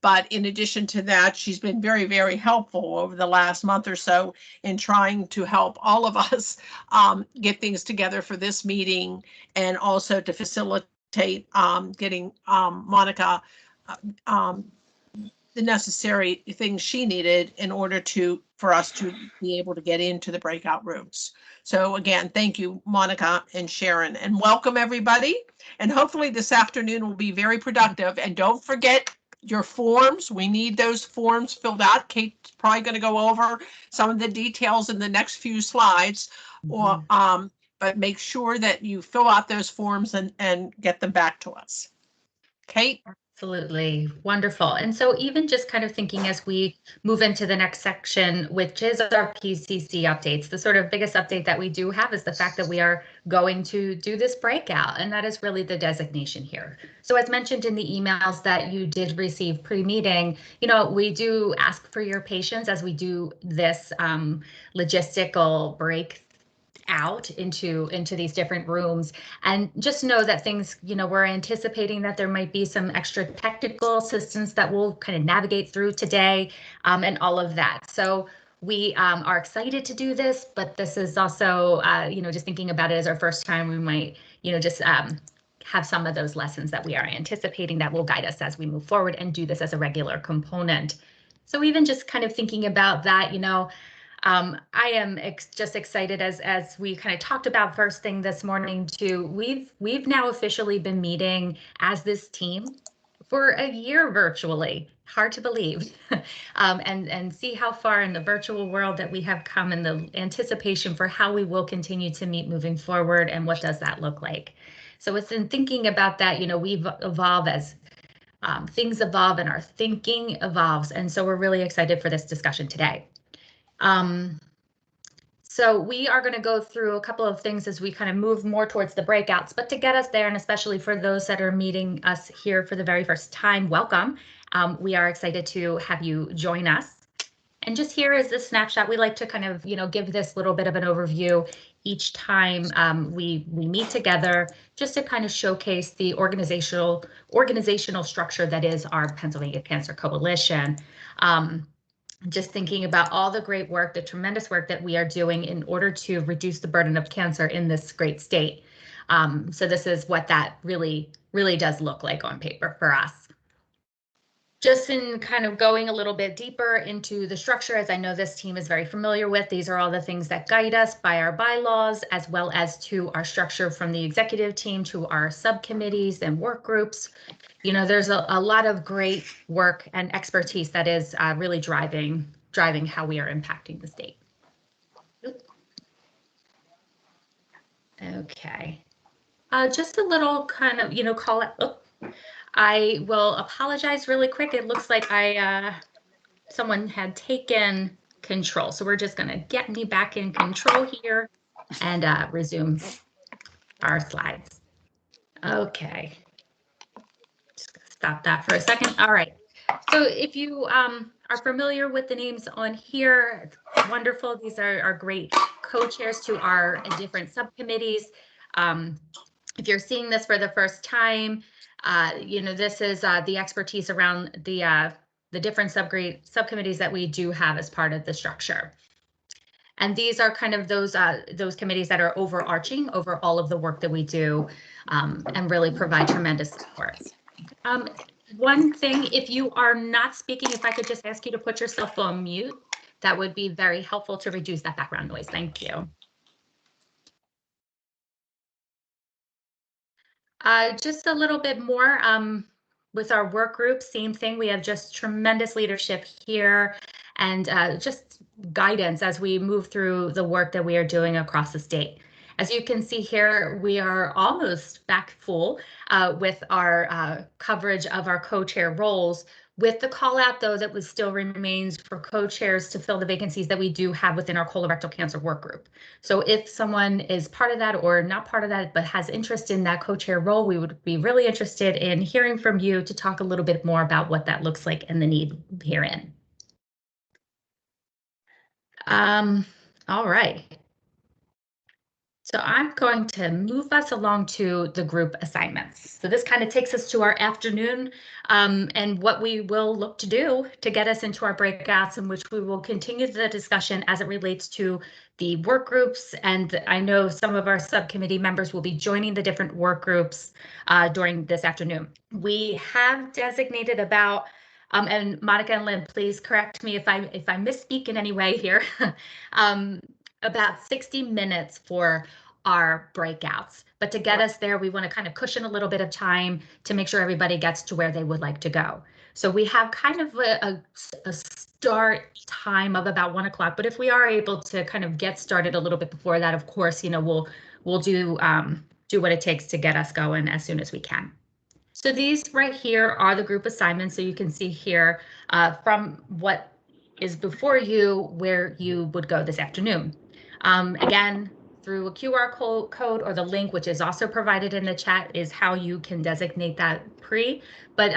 But in addition to that, she's been very, very helpful over the last month or so in trying to help all of us get things together for this meeting, and also to facilitate getting Monica the necessary things she needed in order for us to be able to get into the breakout rooms. So again, thank you, Monica and Sharon, and welcome everybody. And hopefully this afternoon will be very productive. And don't forget your forms. We need those forms filled out. Kate's probably going to go over some of the details in the next few slides. Or but make sure that you fill out those forms and get them back to us. Kate? Absolutely. Wonderful. And so even just kind of thinking as we move into the next section, which is our PCC updates, the sort of biggest update that we do have is the fact that we are going to do this breakout, and that is really the designation here. So as mentioned in the emails that you did receive pre-meeting, we do ask for your patience as we do this logistical break out into these different rooms, and just know that things, we're anticipating that there might be some extra technical assistance that we'll kind of navigate through today, and all of that. So we are excited to do this, but this is also, just thinking about it as our first time, we might, just have some of those lessons that we are anticipating that will guide us as we move forward and do this as a regular component. So even just kind of thinking about that, I am just excited as we kind of talked about first thing this morning too. We've now officially been meeting as this team for a year virtually. Hard to believe, and see how far in the virtual world that we have come, and the anticipation for how we will continue to meet moving forward, and what does that look like. So it's in thinking about that, we've evolved as things evolve and our thinking evolves, and so we're really excited for this discussion today. So we are going to go through a couple of things as we kind of move more towards the breakouts, but to get us there, and especially for those that are meeting us here for the very first time, welcome. We are excited to have you join us. And just here is the snapshot. We like to kind of, give this little bit of an overview each time we meet together, just to kind of showcase the organizational structure that is our Pennsylvania Cancer Coalition. Just thinking about all the great work, the tremendous work that we are doing in order to reduce the burden of cancer in this great state. So this is what that really does look like on paper for us. Just in kind of going a little bit deeper into the structure, as I know this team is very familiar with, these are all the things that guide us by our bylaws, as well as to our structure from the executive team to our subcommittees and work groups. There's a lot of great work and expertise that is really driving how we are impacting the state. Okay. Just a little kind of, call it. Oh, I will apologize really quick. It looks like someone had taken control. So we're just going to get me back in control here and resume our slides. Okay. Stop that for a second. All right. So if you are familiar with the names on here, it's wonderful. These are great co-chairs to our different subcommittees. If you're seeing this for the first time, this is the expertise around the different subcommittees that we do have as part of the structure. And these are kind of those committees that are overarching over all of the work that we do, and really provide tremendous support. One thing, if you are not speaking, if I could just ask you to put yourself on mute, that would be very helpful to reduce that background noise. Thank you. Just a little bit more with our work group, same thing. We have just tremendous leadership here, and just guidance as we move through the work that we are doing across the state. As you can see here, we are almost back full with our coverage of our co-chair roles, with the call out though that still remains for co-chairs to fill the vacancies that we do have within our colorectal cancer work group. So if someone is part of that or not part of that, but has interest in that co-chair role, we would be really interested in hearing from you to talk a little bit more about what that looks like and the need herein. All right. So I'm going to move us along to the group assignments. So this kind of takes us to our afternoon and what we will look to do to get us into our breakouts, in which we will continue the discussion as it relates to the work groups. And I know some of our subcommittee members will be joining the different work groups during this afternoon. We have designated about and Monica and Lynn, please correct me if I misspeak in any way here. About 60 minutes for our breakouts. But to get us there, we want to kind of cushion a little bit of time to make sure everybody gets to where they would like to go. So we have kind of a start time of about 1 o'clock. But if we are able to kind of get started a little bit before that, of course, you know, we'll do what it takes to get us going as soon as we can. So these right here are the group assignments. So you can see here from what is before you where you would go this afternoon. Again, through a QR code or the link, which is also provided in the chat, is how you can designate that pre. But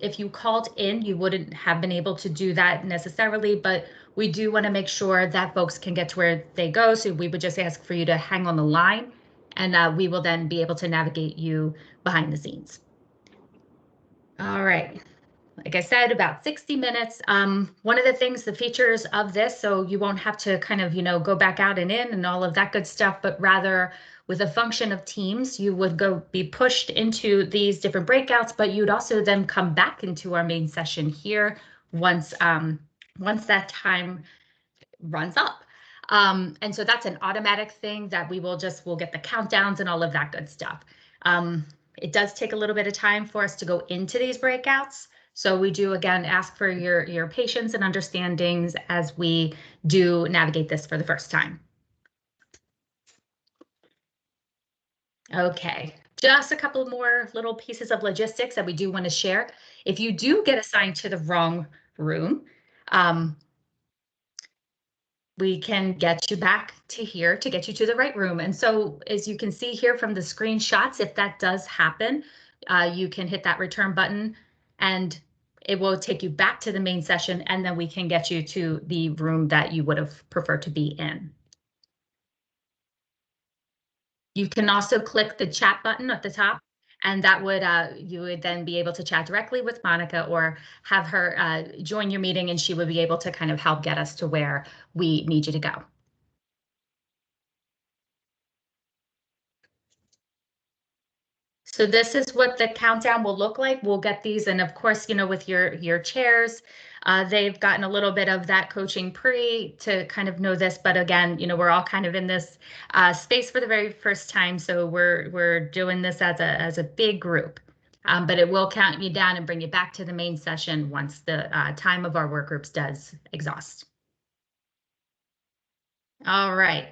if you called in, you wouldn't have been able to do that necessarily, but we do want to make sure that folks can get to where they go. So we would just ask for you to hang on the line, and we will then be able to navigate you behind the scenes. All right. Like I said, about 60 minutes. One of the things, the features of this, so you won't have to kind of, you know, go back out and in and all of that good stuff, but rather with a function of teams, you would be pushed into these different breakouts, but you'd also then come back into our main session here once that time runs up. And so that's an automatic thing that we'll get the countdowns and all of that good stuff. It does take a little bit of time for us to go into these breakouts. So we do, again, ask for your patience and understandings as we do navigate this for the first time. Okay, just a couple more little pieces of logistics that we do want to share. If you do get assigned to the wrong room, we can get you back to here to get you to the right room. And so as you can see here from the screenshots, if that does happen, you can hit that return button and it will take you back to the main session, and then we can get you to the room that you would have preferred to be in. You can also click the chat button at the top, and that would you would then be able to chat directly with Monica or have her join your meeting, and she would be able to kind of help get us to where we need you to go. So this is what the countdown will look like. We'll get these, and of course, you know, with your chairs, they've gotten a little bit of that coaching pre to kind of know this, but again, you know, we're all kind of in this space for the very first time, so we're doing this as a big group. But it will count you down and bring you back to the main session once the time of our work groups does exhaust. All right.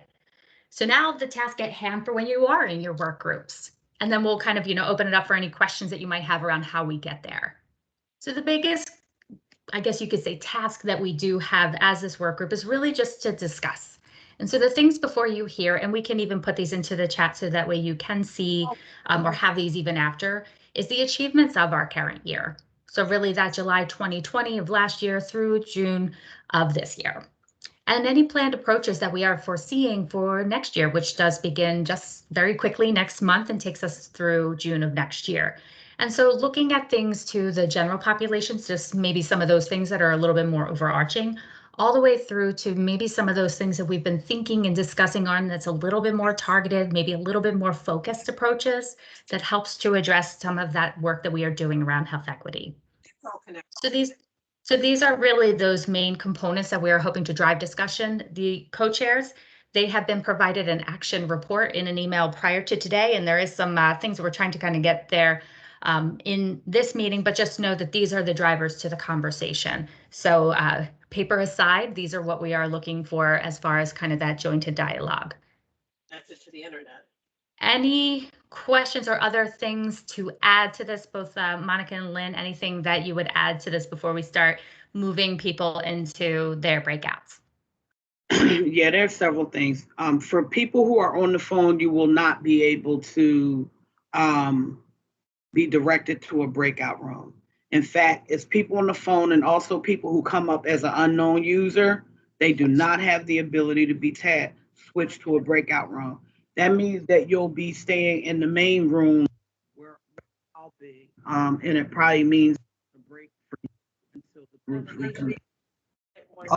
So now the task at hand for when you are in your work groups. And then we'll kind of, you know, open it up for any questions that you might have around how we get there. So the biggest, I guess you could say, task that we do have as this work group is really just to discuss. And so the things before you here, and we can even put these into the chat so that way you can see or have these even after, is the achievements of our current year. So really that July 2020 of last year through June of this year. And any planned approaches that we are foreseeing for next year, which does begin just very quickly next month and takes us through June of next year. And so looking at things to the general populations, just maybe some of those things that are a little bit more overarching, all the way through to maybe some of those things that we've been thinking and discussing on that's a little bit more targeted, maybe a little bit more focused approaches that helps to address some of that work that we are doing around health equity. So these are really those main components that we are hoping to drive discussion. The co-chairs, they have been provided an action report in an email prior to today, and there is some things that we're trying to kind of get there in this meeting, but just know that these are the drivers to the conversation. So paper aside, these are what we are looking for as far as kind of that jointed dialogue. That's it to the internet. Any questions or other things to add to this, both Monica and Lynn, anything that you would add to this before we start moving people into their breakouts? Yeah, there's several things. For people who are on the phone, you will not be able to be directed to a breakout room. In fact, it's people on the phone and also people who come up as an unknown user, they do not have the ability to be switched to a breakout room. that means that you'll be staying in the main room where I'll be. And it probably means a break for you until the groups reconvene.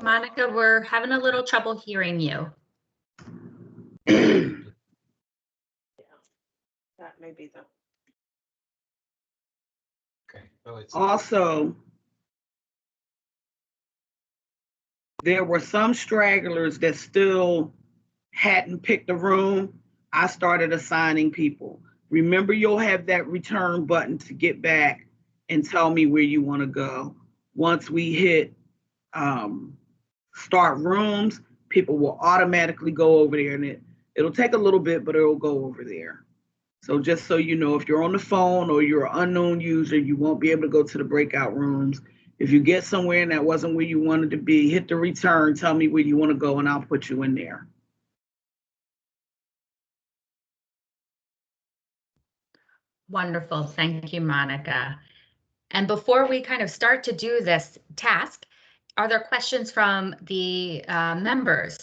Monica, we're having a little trouble hearing you. That may be the. Okay. Well, it's Also, there were some stragglers that still hadn't picked a room. I started assigning people. Remember, you'll have that return button to get back and tell me where you want to go. Once we hit start rooms, people will automatically go over there, and it'll take a little bit, but it'll go over there. So just so you know, if you're on the phone or you're an unknown user, you won't be able to go to the breakout rooms. If you get somewhere and that wasn't where you wanted to be, hit the return, tell me where you want to go, and I'll put you in there. Wonderful. Thank you, Monica. And before we kind of start to do this task, are there questions from the members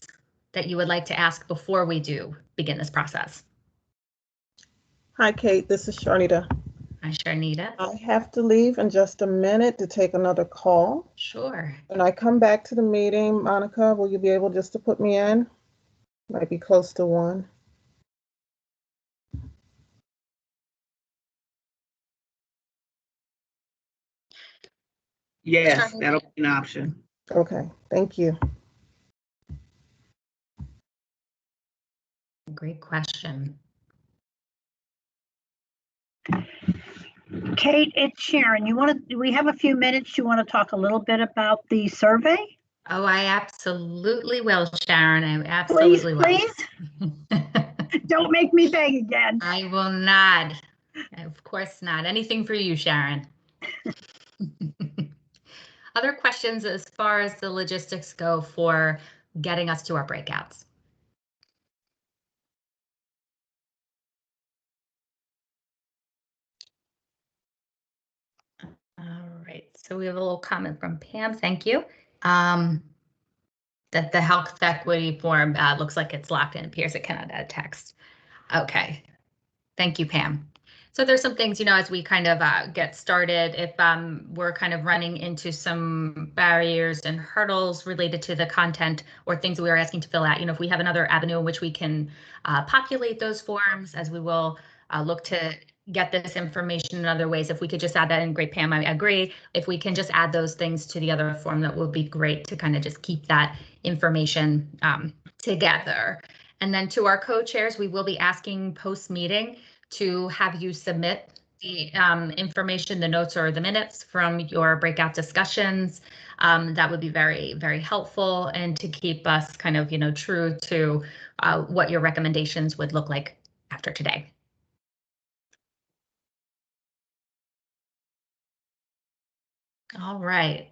that you would like to ask before we do begin this process? Hi, Kate. This is Sharnita. Hi, Sharnita. I have to leave in just a minute to take another call. Sure. When I come back to the meeting, Monica, will you be able just to put me in? Might be close to 1. Yes, that'll be an option. Okay, thank you. Great question. Kate, it's Sharon. Do we have a few minutes? You want to talk a little bit about the survey? Oh, I absolutely will, Sharon. I absolutely will. Please. Don't make me beg again. I will not. Of course not. Anything for you, Sharon. Other questions as far as the logistics go for getting us to our breakouts? All right, so we have a little comment from Pam. Thank you. That the health equity form looks like it's locked in. Appears it cannot add text. Okay, thank you, Pam. So there's some things, as we kind of get started, if we're kind of running into some barriers and hurdles related to the content or things we are asking to fill out, if we have another avenue in which we can populate those forms, as we will look to get this information in other ways. If we could just add that in, great, Pam, I agree. If we can just add those things to the other form, that would be great to kind of just keep that information together. And then to our co-chairs, we will be asking post-meeting to have you submit the information, the notes or the minutes from your breakout discussions. That would be very, very helpful, and to keep us kind of, true to what your recommendations would look like after today. All right.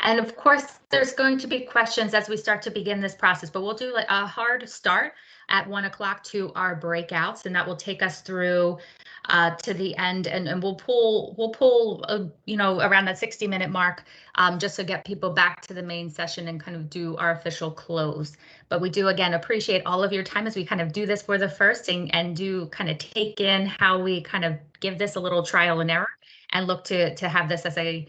And of course, there's going to be questions as we start to begin this process, but we'll do a hard start at 1 o'clock to our breakouts, and that will take us through to the end, and we'll pull around that 60-minute mark, just to get people back to the main session and kind of do our official close. But we do again appreciate all of your time as we kind of do this for the first and do kind of take in how we kind of give this a little trial and error and look to have this as a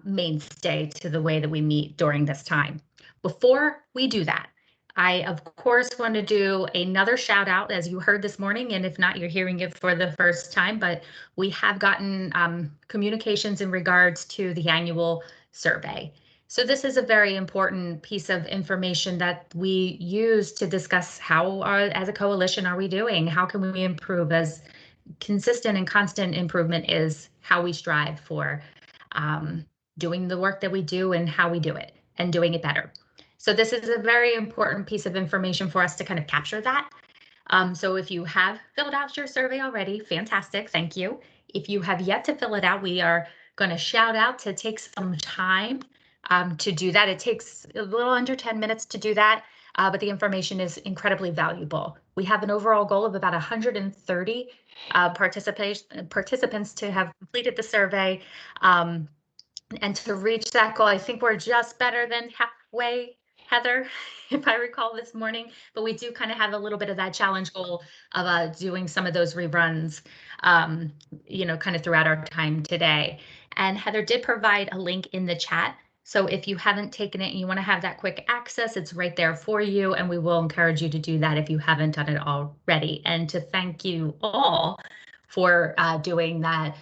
mainstay to the way that we meet during this time. Before we do that, I, of course, want to do another shout out, as you heard this morning, and if not, you're hearing it for the first time, but we have gotten communications in regards to the annual survey. So this is a very important piece of information that we use to discuss how, as a coalition, are we doing? How can we improve? As consistent and constant improvement is how we strive for doing the work that we do and how we do it and doing it better. So this is a very important piece of information for us to kind of capture that. So if you have filled out your survey already, fantastic, thank you. If you have yet to fill it out, we are going to shout out to take some time to do that. It takes a little under 10 minutes to do that, but the information is incredibly valuable. We have an overall goal of about 130 participants to have completed the survey. And to reach that goal, I think we're just better than halfway Heather, if I recall this morning, but we do kind of have a little bit of that challenge goal of doing some of those reruns, kind of throughout our time today. And Heather did provide a link in the chat. So if you haven't taken it and you want to have that quick access, it's right there for you. And we will encourage you to do that if you haven't done it already. And to thank you all for doing that,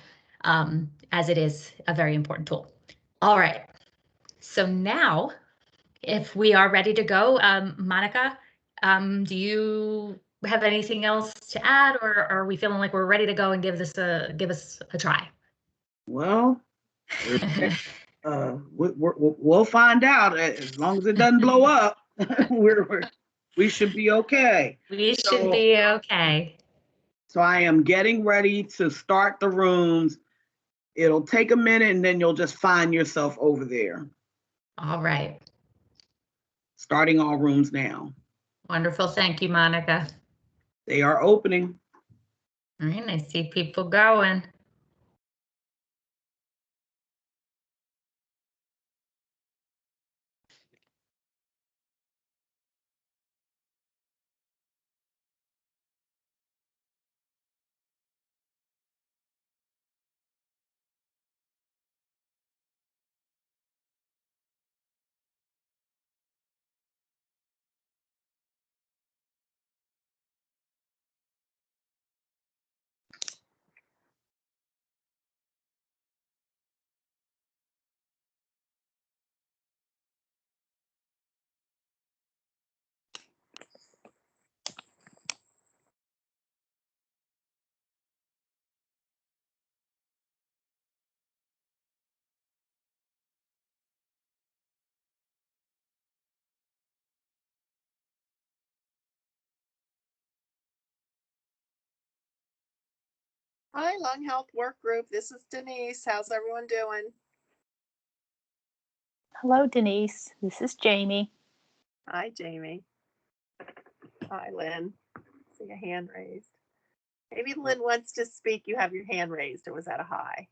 as it is a very important tool. All right. So now, if we are ready to go, Monica, do you have anything else to add, or are we feeling like we're ready to go and give us a try? Well, we'll find out. As long as it doesn't blow up, we should be okay. We should be okay. So I am getting ready to start the rooms. It'll take a minute, and then you'll just find yourself over there. All right. Starting all rooms now. Wonderful. Thank you, Monica. They are opening. All right, I see people going. Hi, Lung Health Work Group. This is Denise. How's everyone doing? Hello, Denise. This is Jamie. Hi, Jamie. Hi, Lynn. See a hand raised. Maybe Lynn wants to speak. You have your hand raised, or was that a hi?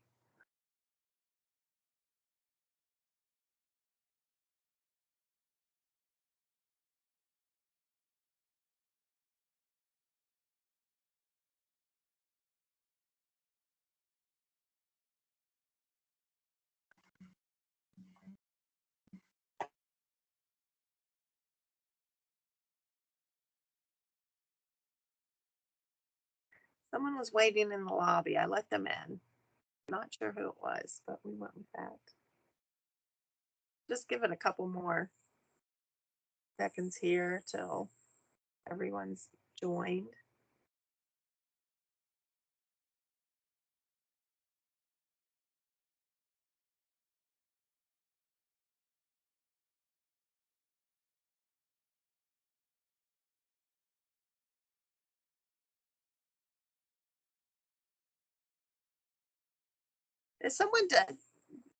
Someone was waiting in the lobby. I let them in. Not sure who it was, but we went with that. Just give it a couple more seconds here till everyone's joined. Is someone done?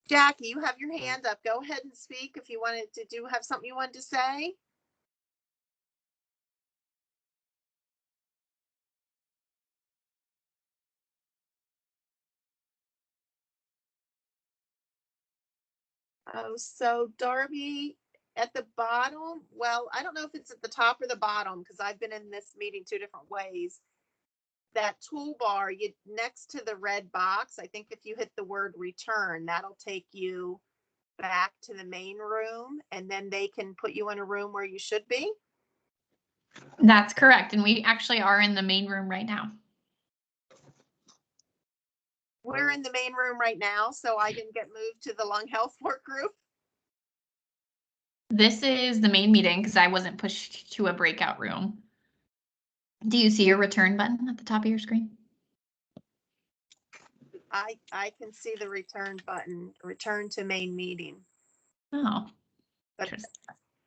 Jackie, you have your hand up. Go ahead and speak if you wanted to have something you wanted to say. Oh, so Darby at the bottom. Well, I don't know if it's at the top or the bottom because I've been in this meeting two different ways. That toolbar, next to the red box, I think if you hit the word return, that'll take you back to the main room, and then they can put you in a room where you should be. That's correct. And we actually are in the main room right now. We're in the main room right now, so I didn't get moved to the Lung Health Work Group. This is the main meeting because I wasn't pushed to a breakout room. Do you see your return button at the top of your screen? I can see the return button, return to main meeting. Oh. But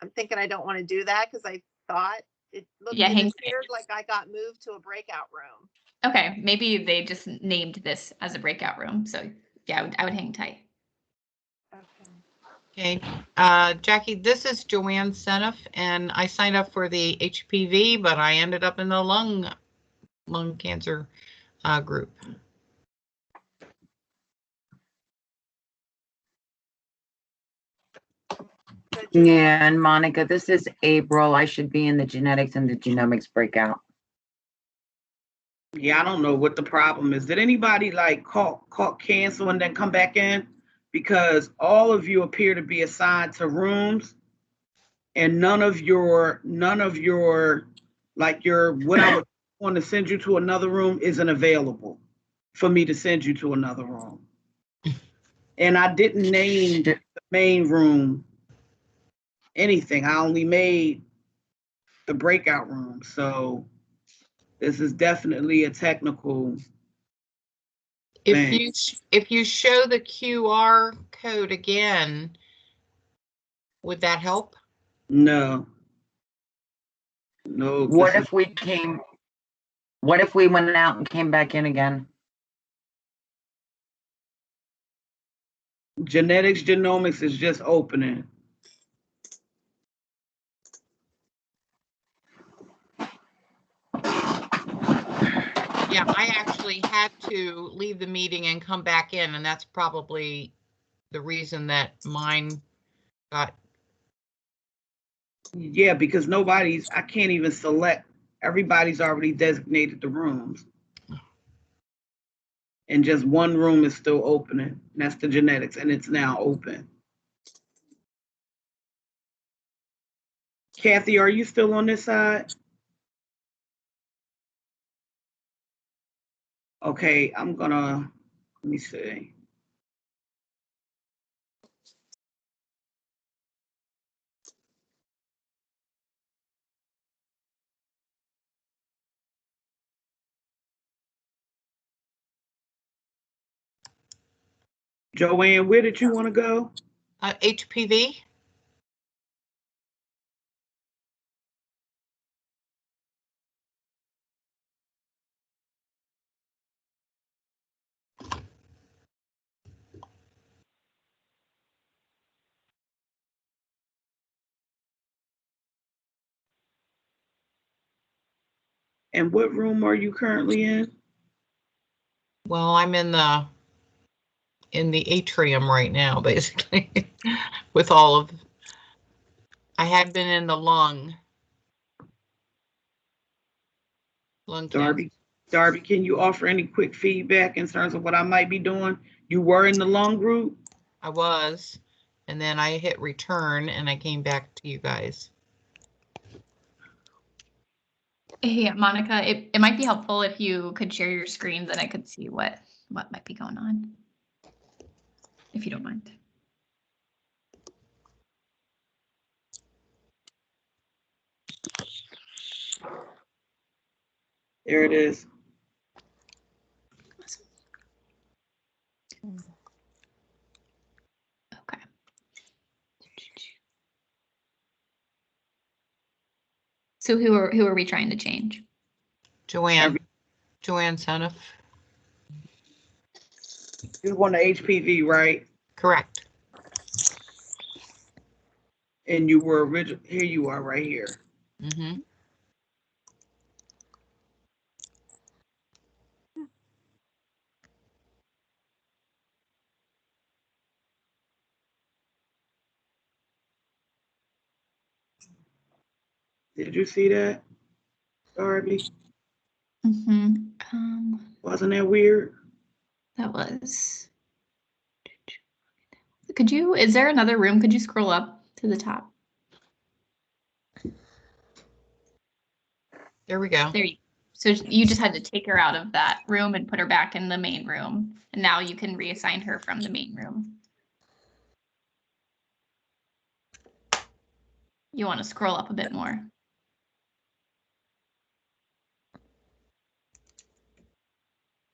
I'm thinking I don't want to do that because I thought it looked, Yeah, it appeared like I got moved to a breakout room. Okay, maybe they just named this as a breakout room. So yeah, I would hang tight. Okay. Okay, Jackie, this is Joanne Seneff, and I signed up for the HPV, but I ended up in the lung cancer group. So Yeah, and Monica, this is April. I should be in the genetics and the genomics breakout. Yeah, I don't know what the problem is. Did anybody like call cancel and then come back in? Because all of you appear to be assigned to rooms, and none of your like your what I would want to send you to another room isn't available for me to send you to another room. And I didn't name the main room anything. I only made the breakout room. So this is definitely a technical thing. If you show the QR code again, would that help? No. What if we went out and came back in again? Genetics genomics is just opening. Yeah, I actually had to leave the meeting and come back in, and that's probably the reason that mine got. Yeah, because I can't even select. Everybody's already designated the rooms. And just one room is still opening. And that's the genetics, and it's now open. Kathy, are you still on this side? Okay, let me see. Joanne, where did you want to go? HPV. And what room are you currently in? Well, I'm in the atrium right now, basically, with all of. I had been in the lung cancer. Darby, can you offer any quick feedback in terms of what I might be doing? You were in the lung group? I was, and then I hit return and I came back to you guys. Hey, Monica, it might be helpful if you could share your screen, then I could see what might be going on, if you don't mind. There it is. Okay. So who are we trying to change? Joanne Seneff. You want the HPV, right? Correct. And you were here you are right here. Mm-hmm. Did you see that, Darby? Mm-hmm. Wasn't that weird? That was. Is there another room? Could you scroll up to the top? There we go. There you. So you just had to take her out of that room and put her back in the main room. And now you can reassign her from the main room. You want to scroll up a bit more.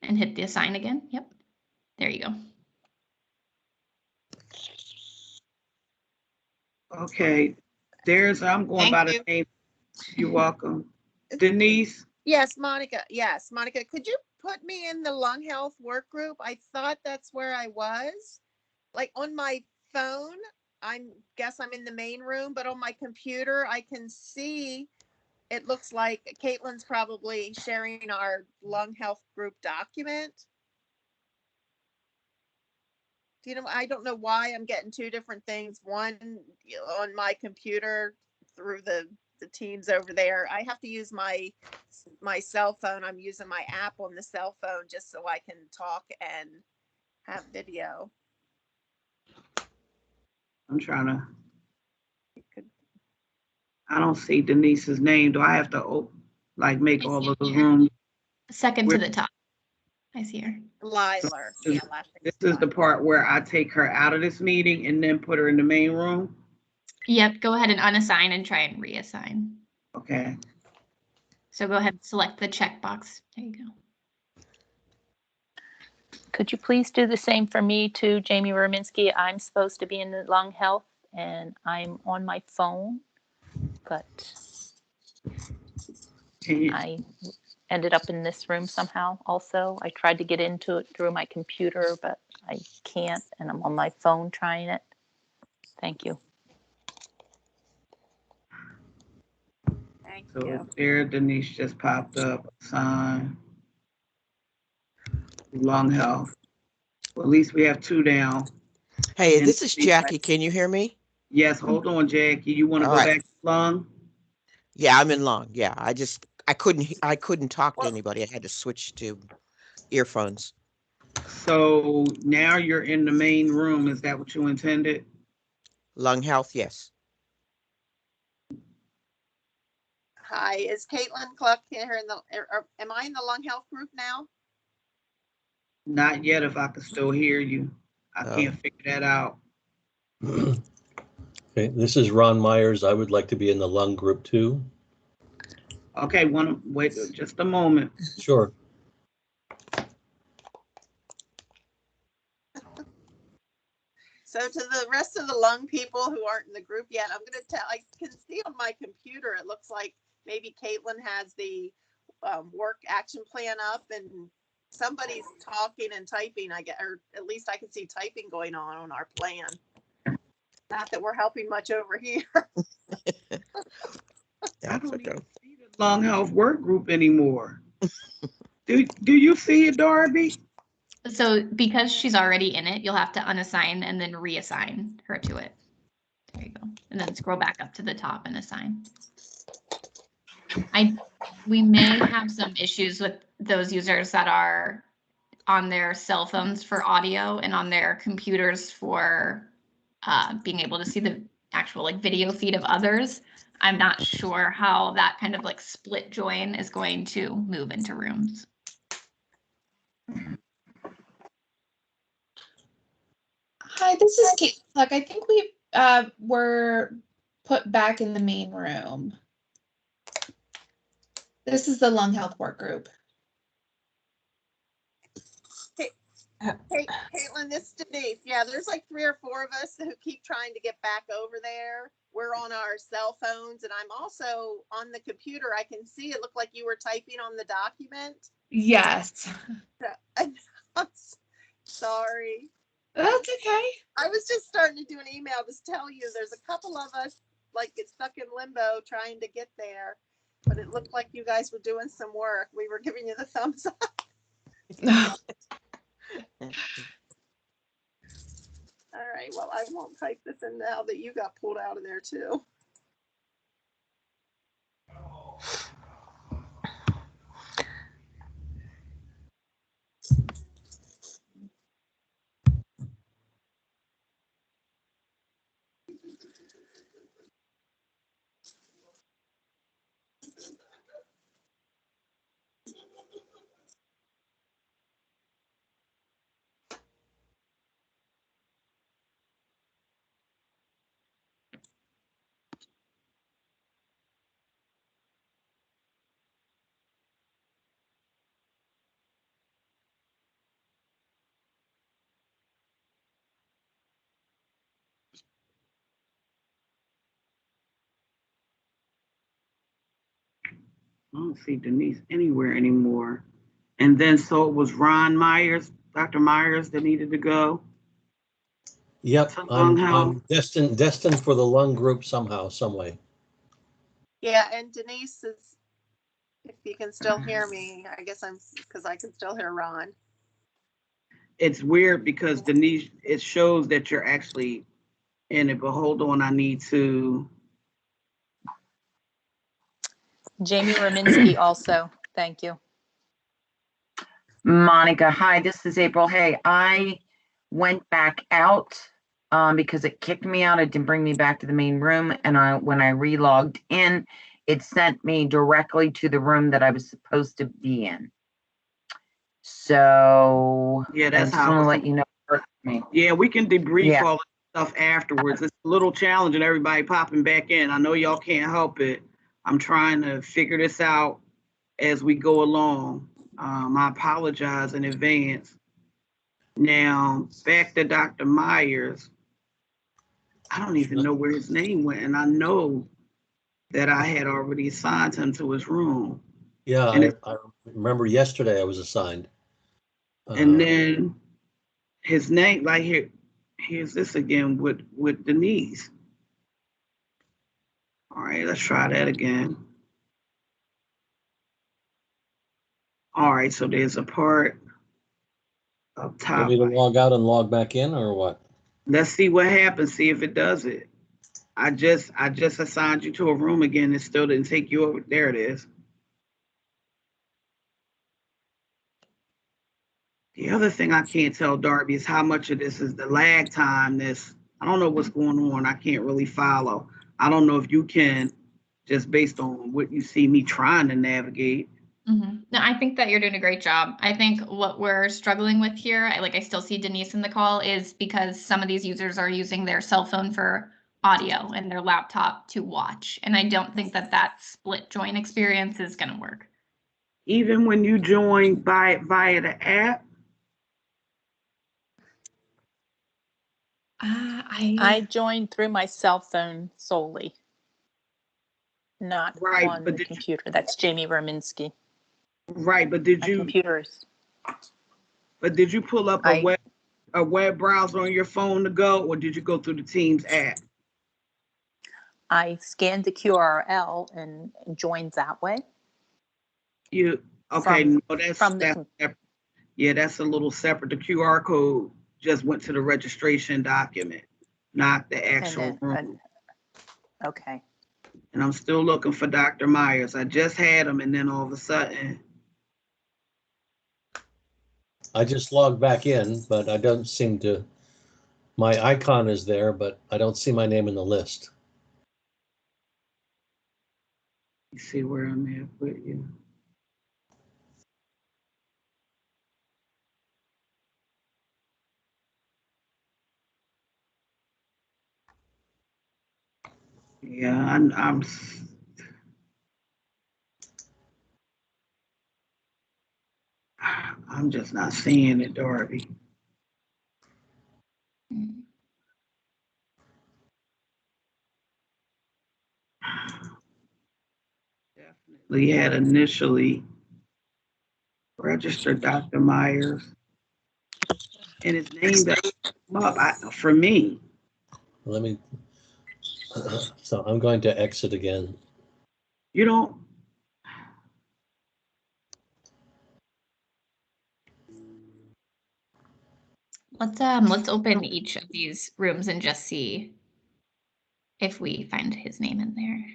And hit the assign again. Yep. There you go. Okay. I'm going by the name. You're welcome. Denise? Yes, Monica. Yes, Monica, could you put me in the lung health work group? I thought that's where I was. Like on my phone, guess I'm in the main room, but on my computer, I can see it looks like Caitlin's probably sharing our lung health group document. you know, I don't know why I'm getting two different things. One on my computer through the Teams over there. I have to use my cell phone. I'm using my app on the cell phone just so I can talk and have video. I'm trying to. I don't see Denise's name. Do I have to make I all see of the here. rooms? Second Where- to the top. I see her. Liler. Yeah, last name This is the part where I take her out of this meeting and then put her in the main room. Yep, go ahead and unassign and try and reassign. Okay. So go ahead and select the checkbox. There you go. Could you please do the same for me too, Jamie Rominski? I'm supposed to be in the lung health and I'm on my phone, but I ended up in this room somehow also. I tried to get into it through my computer, but I can't, and I'm on my phone trying it. Thank you. Thank So you. there, Denise just popped up. Sign. Lung health. Well, at least we have two down. Hey, And this is Jackie. Can you hear me? Yes, hold on, Jackie. You want to All go right. back to lung? Yeah, I'm in lung. Yeah, I couldn't talk to anybody. I had to switch to earphones. So now you're in the main room. Is that what you intended? Lung health, yes. Hi, is Caitlin Cluck here in the, or am I in the lung health group now? Not yet, if I could still hear you. I can't figure that out. Okay, this is Ron Myers. I would like to be in the lung group too. Okay, wait just a moment. Sure. So to the rest of the lung people who aren't in the group yet, I'm going to tell, I can see on my computer, it looks like maybe Caitlin has the work action plan up and somebody's talking and typing, I get, or at least I can see typing going on our plan. Not that we're helping much over here. I don't even see the lung health work group anymore. Do you see it, Darby? So because she's already in it, you'll have to unassign and then reassign her to it. There you go. And then scroll back up to the top and assign. We may have some issues with those users that are on their cell phones for audio and on their computers for being able to see the actual video feed of others. I'm not sure how that kind of split join is going to move into rooms. Hi, this is Kate. Look, I think we were put back in the main room. This is the lung health work group. Hey, Caitlin, this is Denise. Yeah, there's like 3 or 4 of us who keep trying to get back over there. We're on our cell phones and I'm also on the computer. I can see it looked like you were typing on the document. Yes. I'm sorry. That's okay. I was just starting to do an email to tell you there's a couple of us get stuck in limbo trying to get there, but it looked like you guys were doing some work. We were giving you the thumbs up. All right, well, I won't type this in now that you got pulled out of there too. I don't see Denise anywhere anymore. And then so it was Ron Myers, Dr. Myers that needed to go. Yep, I'm destined for the lung group somehow, some way. Yeah, and Denise is, if you can still hear me, I guess because I can still hear Ron. it's weird because Denise, it shows that you're actually in it, but hold on, I need to. Jamie Rominski also. Thank you. Monica, hi, this is April. Hey, I went back out because it kicked me out. It didn't bring me back to the main room. And when I re-logged in, it sent me directly to the room that I was supposed to be in. So Yeah, I that's just how. want to let you know. Me. Yeah, we can debrief Yeah. all that stuff afterwards. It's a little challenging, everybody popping back in. I know y'all can't help it. I'm trying to figure this out as we go along. I apologize in advance. Now, back to Dr. Myers. I don't even know where his name went, and I know that I had already assigned him to his room. Yeah, And I remember yesterday I was assigned. And then his name, like here's this again with Denise. All right, let's try that again. All right, so there's a part up top. Want me to log out and log back in or what? Let's see what happens, see if it does it. I just assigned you to a room again. It still didn't take you over. There it is. The other thing I can't tell Darby is how much of this is the lag time. I don't know what's going on. I can't really follow. I don't know if you can, just based on what you see me trying to navigate. Mm-hmm. No, I think that you're doing a great job. I think what we're struggling with here, I still see Denise in the call, is because some of these users are using their cell phone for audio and their laptop to watch. And I don't think that split join experience is going to work. Even when you join via the app? I joined through my cell phone solely, not on the computer. That's Jamie Rominski. Right, but did you? Computers. But did you pull up a web browser on your phone to go, or did you go through the Teams app? I scanned the QRL and joined that way. That's a little separate. The QR code just went to the registration document, not the actual room. Okay. And I'm still looking for Dr. Myers. I just had him, and then all of a sudden. I just logged back in, but I don't seem to. My icon is there, but I don't see my name in the list. You see where I'm at with you. Yeah, I'm just not seeing it, Darby. Definitely had initially registered Dr. Myers, and his name doesn't come up for me. Let me. So I'm going to exit again. You don't. Let's open each of these rooms and just see if we find his name in there.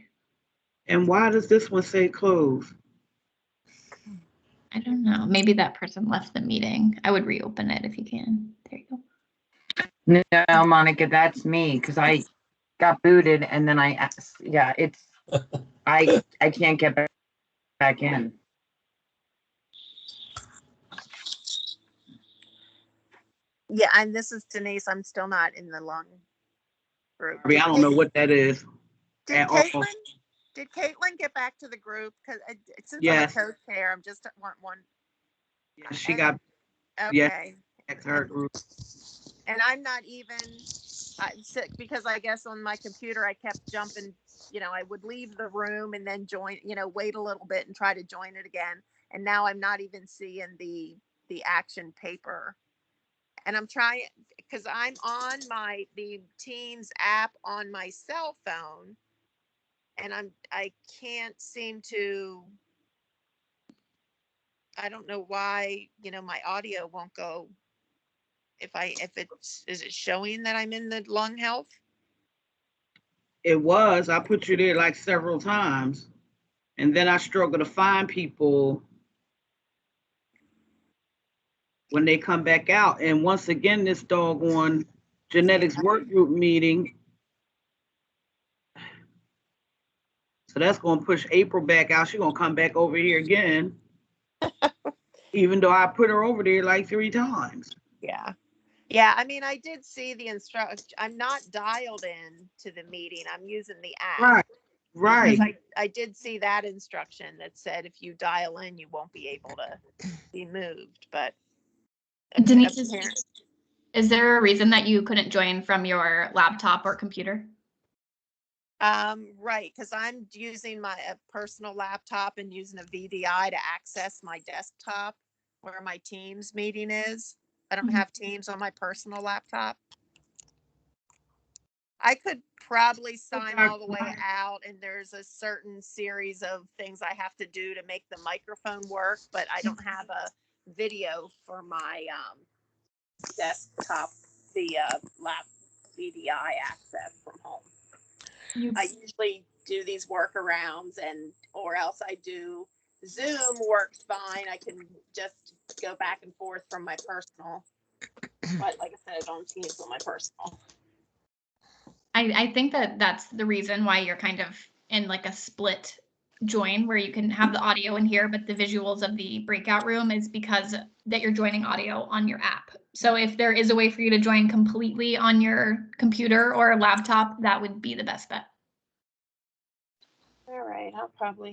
And why does this one say close? I don't know. Maybe that person left the meeting. I would reopen it if you can. There you go. No, Monica, that's me because I got booted and then I can't get back in. Yeah, and this is Denise. I'm still not in the lung group. I don't know what that is. Did Caitlin get back to the group? Because since yes. I'm a co-chair, I'm just want one. Yeah, she got. Okay. Back to her group. And I'm not even because I guess on my computer I kept jumping. I would leave the room and then join. Wait a little bit and try to join it again. And now I'm not even seeing the action paper. And I'm trying because I'm on the Teams app on my cell phone, and I can't seem to. I don't know why my audio won't go is it showing that I'm in the lung health? It was. I put you there like several times. And then I struggle to find people when they come back out. And once again, this doggone genetics work group meeting. So that's going to push April back out. She's going to come back over here again. Even though I put her over there like 3 times. Yeah. Yeah, I mean, I did see the instruction. I'm not dialed in to the meeting. I'm using the app. Right. Right. Because I did see that instruction that said if you dial in, you won't be able to be moved. But Denise, is there a reason that you couldn't join from your laptop or computer? Right, because I'm using my personal laptop and using a VDI to access my desktop where my Teams meeting is. I don't have Teams on my personal laptop. I could probably sign all the way out, and there's a certain series of things I have to do to make the microphone work, but I don't have a video for my desktop, the lap VDI access from home. I usually do these workarounds, or else I do Zoom works fine. I can just go back and forth from my personal, but like I said, on Teams on my personal. I think that that's the reason why you're kind of in like a split join where you can have the audio in here, but the visuals of the breakout room is because that you're joining audio on your app. So if there is a way for you to join completely on your computer or laptop, that would be the best bet. All right, I'll probably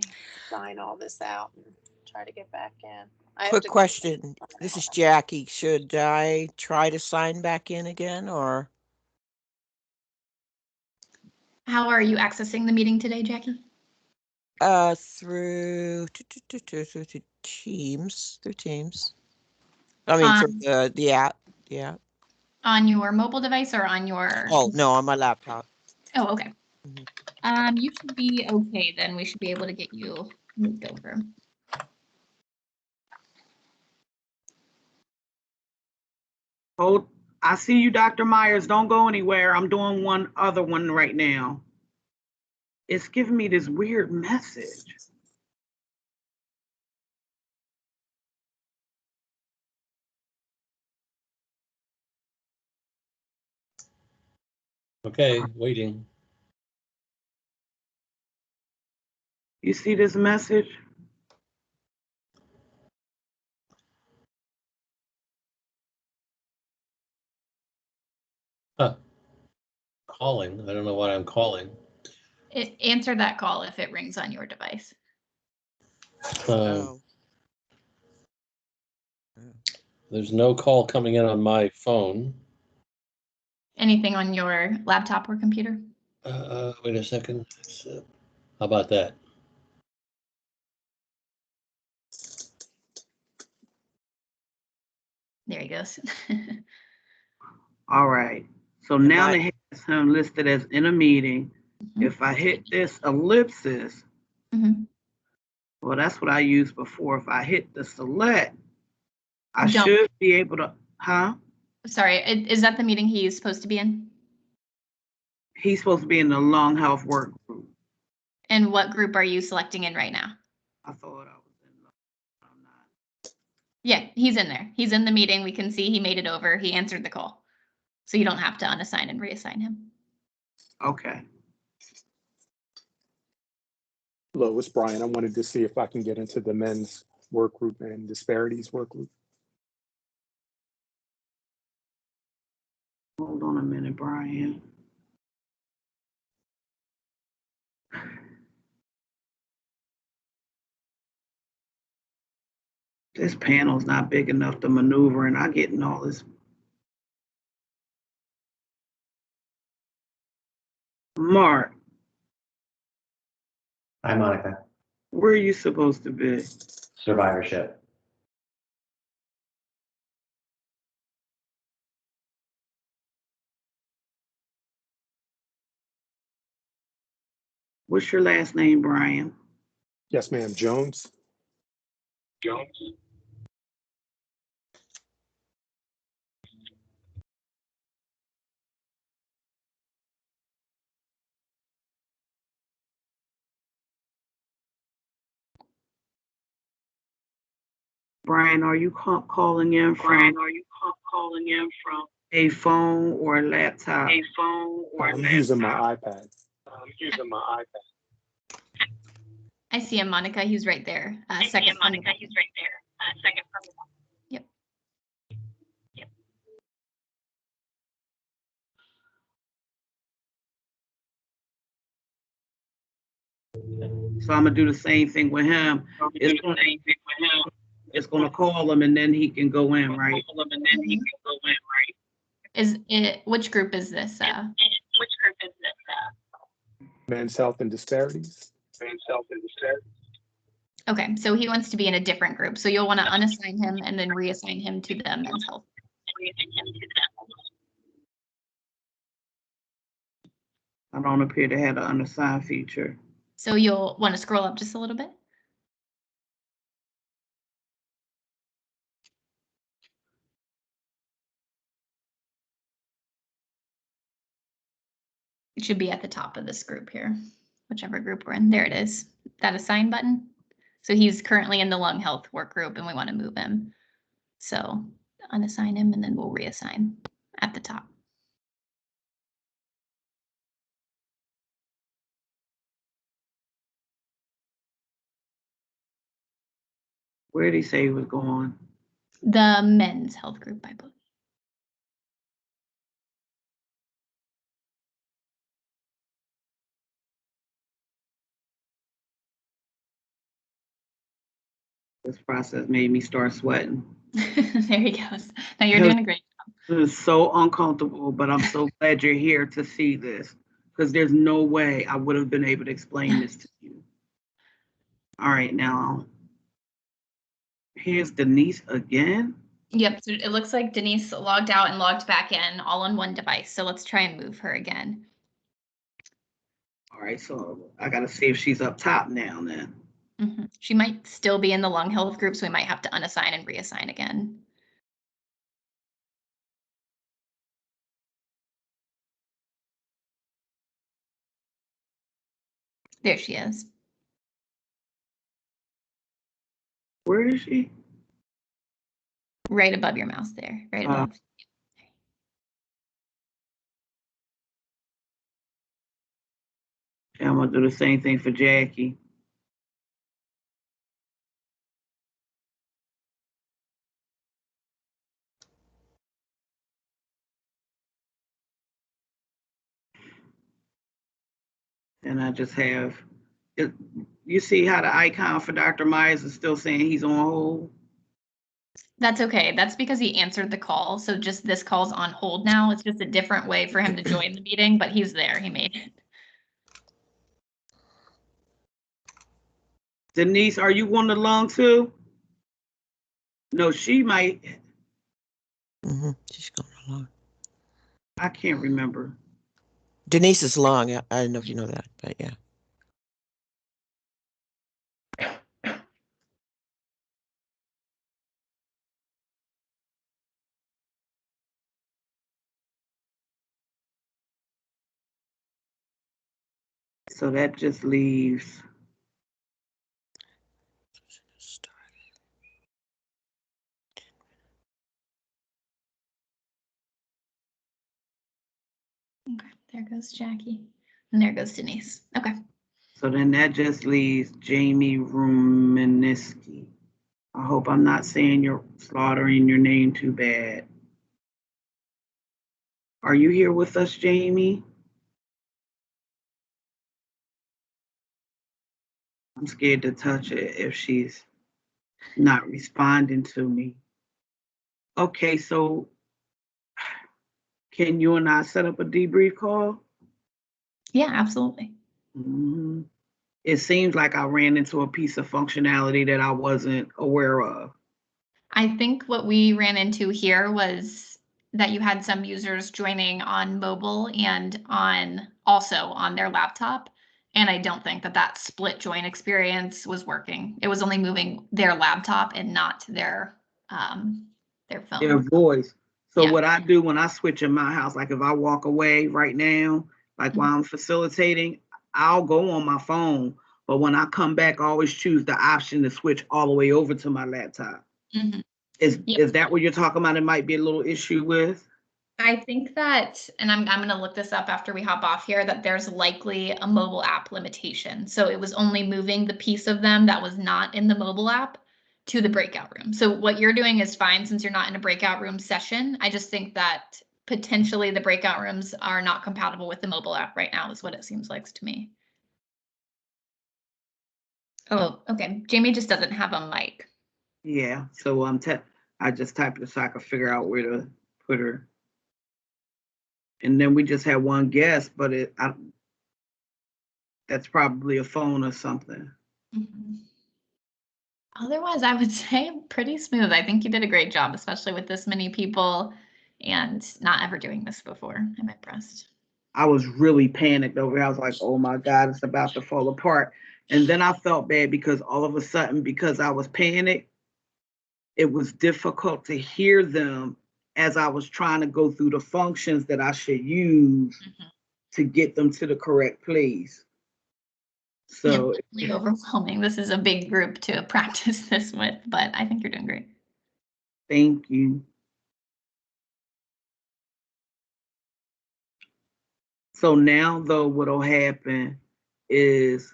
sign all this out and try to get back in. Quick question. This is Jackie. Should I try to sign back in again or? How are you accessing the meeting today, Jackie? Through Teams. Through Teams. I mean, through the app. Yeah. On your mobile device or on your? Oh no, on my laptop. Oh, okay. You should be okay then. We should be able to get you moved over. Oh, I see you, Dr. Myers. Don't go anywhere. I'm doing one other one right now. It's giving me this weird message. Okay, waiting. You see this message? Huh. Calling. I don't know what I'm calling. Answer that call if it rings on your device. There's no call coming in on my phone. Anything on your laptop or computer? Wait a second. How about that? There he goes. All right. So now they have him listed as in a meeting. If I hit this ellipsis, well, that's what I used before. If I hit the select, I should be able to, Sorry, is that the meeting he's supposed to be in? He's supposed to be in the lung health work group. And what group are you selecting in right now? I thought I was in. I'm not. Yeah, he's in there. He's in the meeting. We can see he made it over. He answered the call. So you don't have to unassign and reassign him. Okay. Hello, it's Brian. I wanted to see if I can get into the men's work group and disparities work group. Hold on a minute, Brian. This panel's not big enough to maneuver, and I'm getting all this. Mark. Hi, Monica. Where are you supposed to be? Survivorship. What's your last name, Brian? Yes, ma'am. Jones. Jones. Brian, are you calling in from a phone or a laptop? I'm using my iPad. I see him, Monica. He's right there. Second from the bottom. Yep. So I'm gonna do the same thing with him. It's gonna call him and then he can go in, right? Is it, which group is this? Men's Health and Disparities. Okay, so he wants to be in a different group. So you'll want to unassign him and then reassign him to the men's health. I don't appear to have the unassigned feature. So you'll want to scroll up just a little bit. It should be at the top of this group here, whichever group we're in. There it is, that assign button. So he's currently in the lung health work group and we want to move him. So unassign him and then we'll reassign at the top. Where did he say he was going? The men's health group, I believe. This process made me start sweating. There he goes. Now you're doing a great job. It is so uncomfortable, but I'm so glad you're here to see this because there's no way I would have been able to explain this to you. All right, now here's Denise again. Yep, so it looks like Denise logged out and logged back in all on one device. So let's try and move her again. All right, so I got to see if she's up top now then. She might still be in the lung health group, so we might have to unassign and reassign again. There she is. Where is she? Right above your mouse there, right above. Yeah, I'm gonna do the same thing for Jackie. And I just have it. You see how the icon for Dr. Myers is still saying he's on hold? That's okay. That's because he answered the call. So just this call's on hold now. It's just a different way for him to join the meeting, but he's there. He made it. Denise, are you on the lung too? No, she might. She's going along. I can't remember. Denise is long. I don't know if you know that, but yeah. So that just leaves. Okay, there goes Jackie. And there goes Denise. Okay. So then that just leaves Jamie Ruminiski. I hope I'm not saying you're slaughtering your name too bad. Are you here with us, Jamie? I'm scared to touch it if she's not responding to me. Okay, so can you and I set up a debrief call? Yeah, absolutely. It seems like I ran into a piece of functionality that I wasn't aware of. I think what we ran into here was that you had some users joining on mobile and also on their laptop. And I don't think that split join experience was working. It was only moving their laptop and not their phone. Their voice. So what I do when I switch in my house, like if I walk away right now, like while I'm facilitating, I'll go on my phone. But when I come back, I always choose the option to switch all the way over to my laptop. Mhm. Is Yeah. is that what you're talking about? It might be a little issue with? I think that, and I'm going to look this up after we hop off here, that there's likely a mobile app limitation. So it was only moving the piece of them that was not in the mobile app to the breakout room. So what you're doing is fine since you're not in a breakout room session. I just think that potentially the breakout rooms are not compatible with the mobile app right now is what it seems like to me. Oh, okay. Jamie just doesn't have a mic. Yeah. So I just typed it so I could figure out where to put her. And then we just had one guest, but that's probably a phone or something. Mhm. Otherwise, I would say pretty smooth. I think you did a great job, especially with this many people and not ever doing this before. I'm impressed. I was really panicked over here. I was like, oh my God, it's about to fall apart. And then I felt bad because all of a sudden, because I was panicked, it was difficult to hear them as I was trying to go through the functions that I should use to get them to the correct place. So Really overwhelming. This is a big group to practice this with, but I think you're doing great. Thank you. So now though, what'll happen is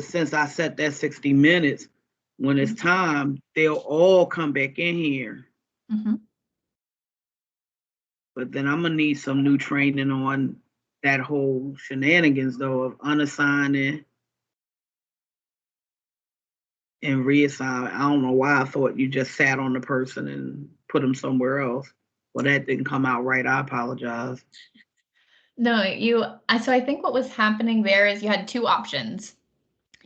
since I set that 60 minutes, when it's time, they'll all come back in here. But then I'm gonna need some new training on that whole shenanigans though of unassigning and reassign. I don't know why I thought you just sat on the person and put them somewhere else. Well, that didn't come out right. I apologize. No, so I think what was happening there is you had two options.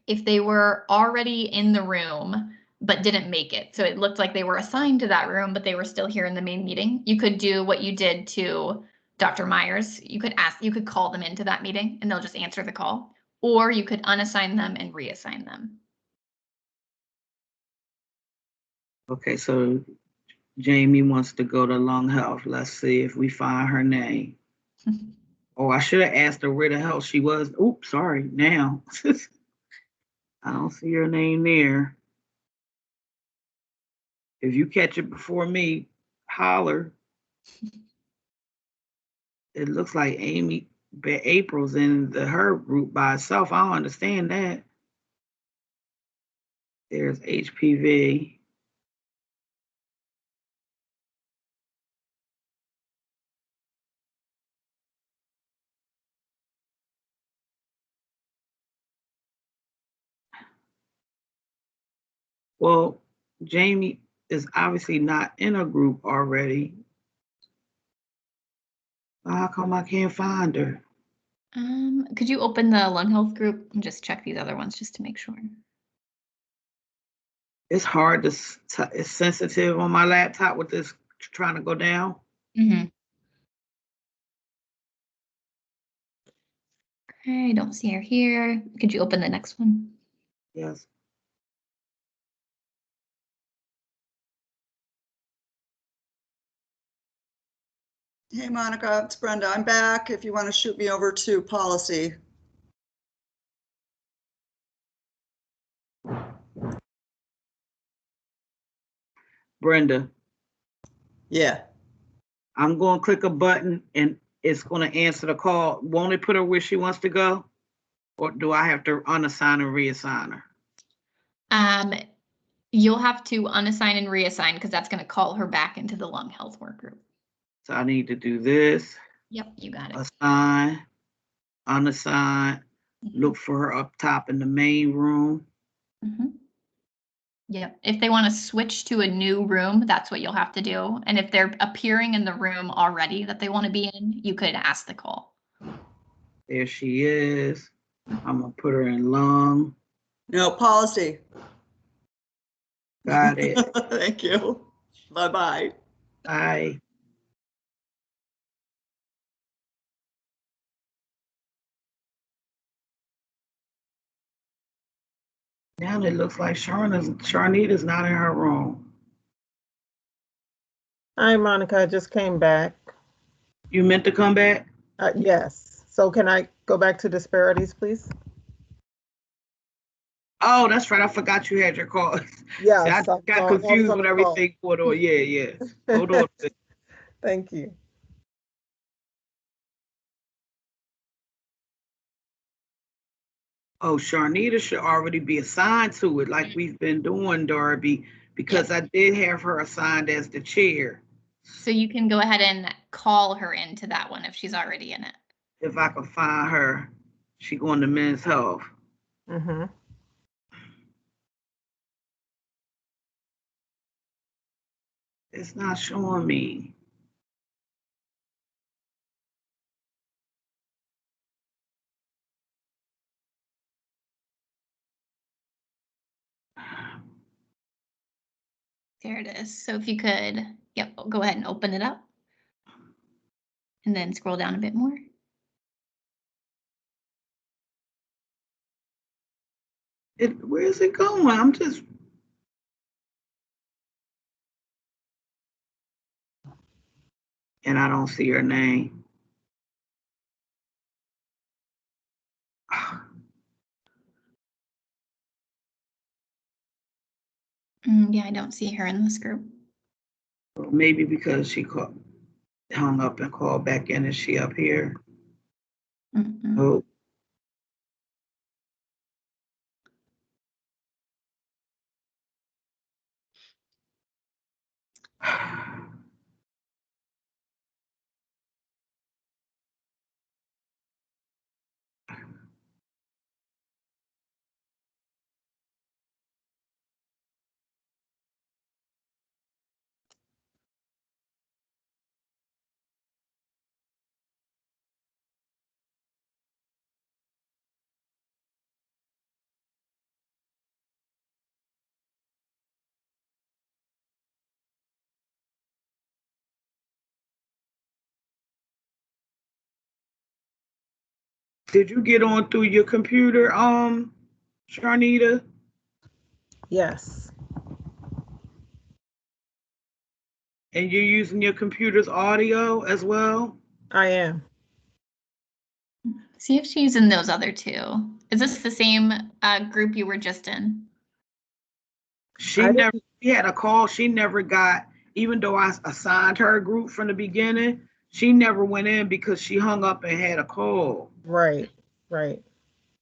If they were already in the room but didn't make it, so it looked like they were assigned to that room, but they were still here in the main meeting, you could do what you did to Dr. Myers. You could call them into that meeting and they'll just answer the call, or you could unassign them and reassign them. Okay, so Jamie wants to go to lung health. Let's see if we find her name. Oh, I should have asked her where the hell she was. Oops, sorry. Now I don't see her name there. If you catch it before me, holler. It looks like April's in her group by herself. I don't understand that. There's HPV. Well, Jamie is obviously not in a group already. How come I can't find her? Could you open the lung health group and just check these other ones just to make sure? It's hard to, it's sensitive on my laptop with this trying to go down. Okay, I don't see her here. Could you open the next one? Yes. Hey, Monica, it's Brenda. I'm back if you want to shoot me over to policy. Brenda. Yeah. I'm going to click a button and it's going to answer the call. Won't it put her where she wants to go? Or do I have to unassign and reassign her? You'll have to unassign and reassign because that's going to call her back into the lung health work group. So I need to do this. Yep, you got it. Assign, unassign, look for her up top in the main room. Yep. If they want to switch to a new room, that's what you'll have to do. And if they're appearing in the room already that they want to be in, you could ask the call. There she is. I'm going to put her in lung. No, policy. Got it. Thank you. Bye-bye. Bye. Now it looks like Sharnita's not in her room. Hi, Monica. I just came back. You meant to come back? Yes. So can I go go back to disparities, please. Oh, that's right. I forgot you had your call. Yes, See, I I got was confused on with a call. everything going on. Yeah. Hold on. Thank you. Oh, Sharnita should already be assigned to it like we've been doing, Darby, because I did have her assigned as the chair. So you can go ahead and call her into that one if she's already in it. If I can find her, she going to Men's Health. Mm-hmm. It's not showing me. There it is. So if you could, yep, go ahead and open it up. And then scroll down a bit more. Where is it going? I'm just. And I don't see her name. Yeah, I don't see her in this group. Maybe because she hung up and called back in. Is she up here? Oh. Did you get on through your computer, Sharnita? Yes. And you're using your computer's audio as well? I am. See if she's in those other two. Is this the same group you were just in? She had a call. She never got, even though I assigned her a group from the beginning, she never went in because she hung up and had a call. Right.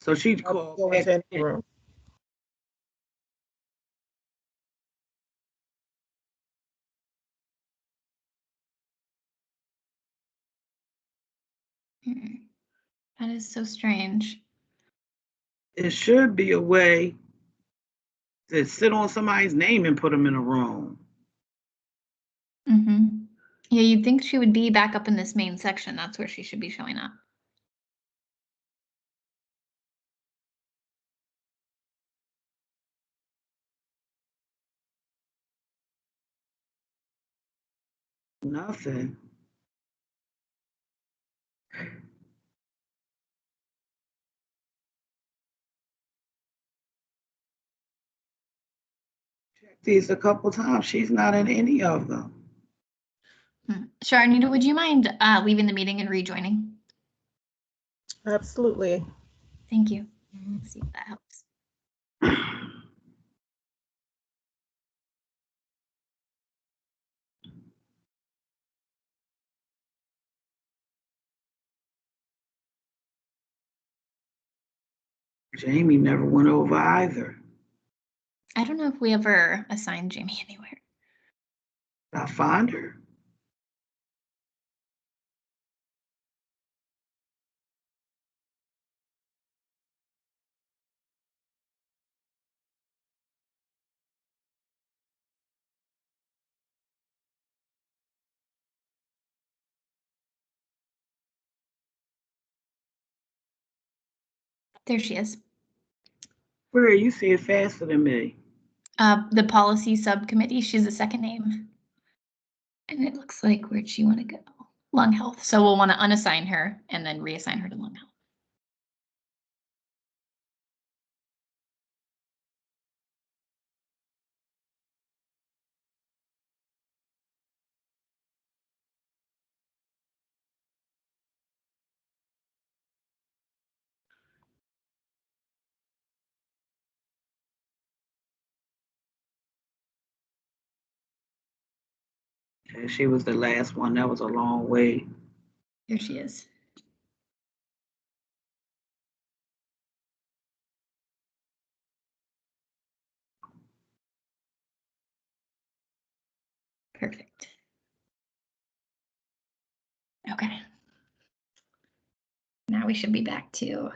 So she called Go back into any in. room. That is so strange. It should be a way to sit on somebody's name and put them in a room. Yeah, you'd think she would be back up in this main section. That's where she should be showing up. Nothing. Checked these a couple times. She's not in any of them. Sharnita, would you mind leaving the meeting and rejoining? Absolutely. Thank you. Let's see if that helps. Jamie never went over either. I don't know if we ever assigned Jamie anywhere. Did I find her? There she is. Where are you seeing faster than me? The policy subcommittee, she's the second name. And it looks like, where'd she want to go? Lung health. So we'll want to unassign her and then reassign her to lung health. Okay, she was the last one. That was a long wait. Here she is. Perfect. Okay. Now we should be back to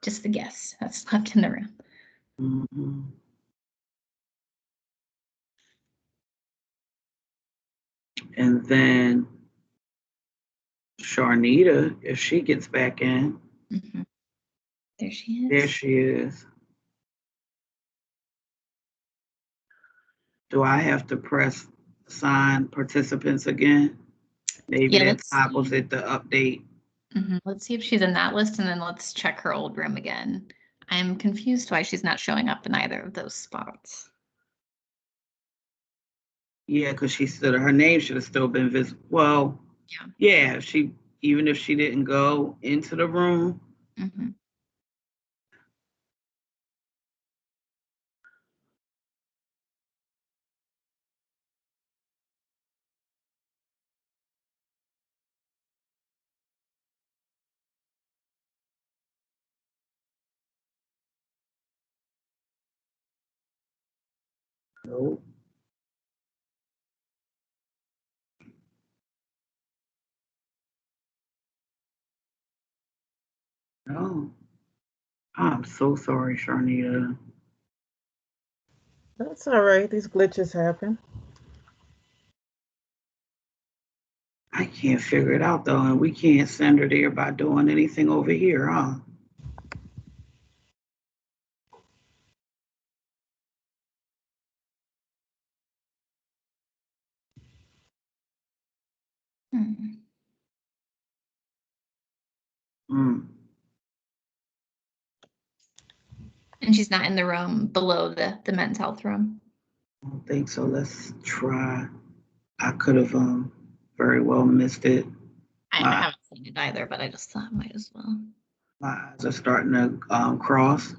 just the guests that's left in the room. Mm-hmm. And then Sharnita, if she gets back in. Mm-hmm. There she is. There she is. Do I have to press sign participants again? Maybe Yeah, that toggles it to update. Let's see if she's in that list, and then let's check her old room again. I'm confused why she's not showing up in either of those spots. Yeah, because her name should have still been visible. Well, yeah, even if she didn't go into the room. Mm-hmm. Nope. No. I'm so sorry, Sharnita. That's all right. These glitches happen. I can't figure it out though, and we can't send her there by doing anything over here, huh? And she's not in the room below the men's health room. I don't think so. Let's try. I could have very well missed it. I haven't seen it either, but I just thought I might as well. My eyes are starting to cross.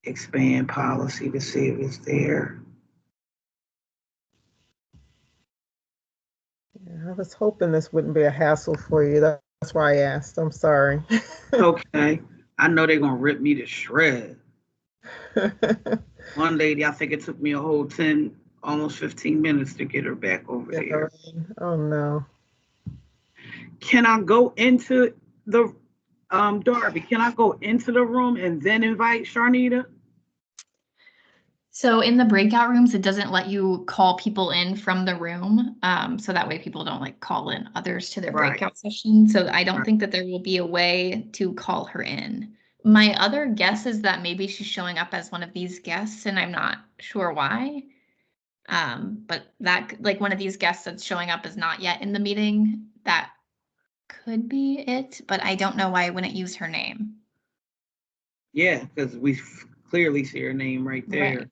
Expand policy to see if it's there. Yeah, I was hoping this wouldn't be a hassle for you. That's why I asked. I'm sorry. Okay. I know they're gonna rip me to shreds. One lady, I think it took me a whole 10, almost 15 minutes to get her back over there. Oh no. Can I go into the Darby? Can I go into the room and then invite Sharnita? So in the breakout rooms, it doesn't let you call people in from the room. So that way people don't like call in others to their breakout session. So I don't think that there will be a way to call her in. My other guess is that maybe she's showing up as one of these guests, and I'm not sure why. But that, like, one of these guests that's showing up is not yet in the meeting. That could be it, but I don't know why I wouldn't use her name. Yeah, because we clearly see her name right there. Right.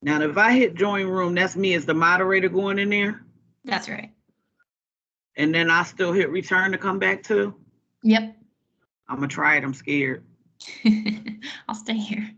Now, if I hit join room, that's me as the moderator going in there. That's right. And then I still hit return to come back to. Yep. I'm gonna try it. I'm scared. I'll stay here.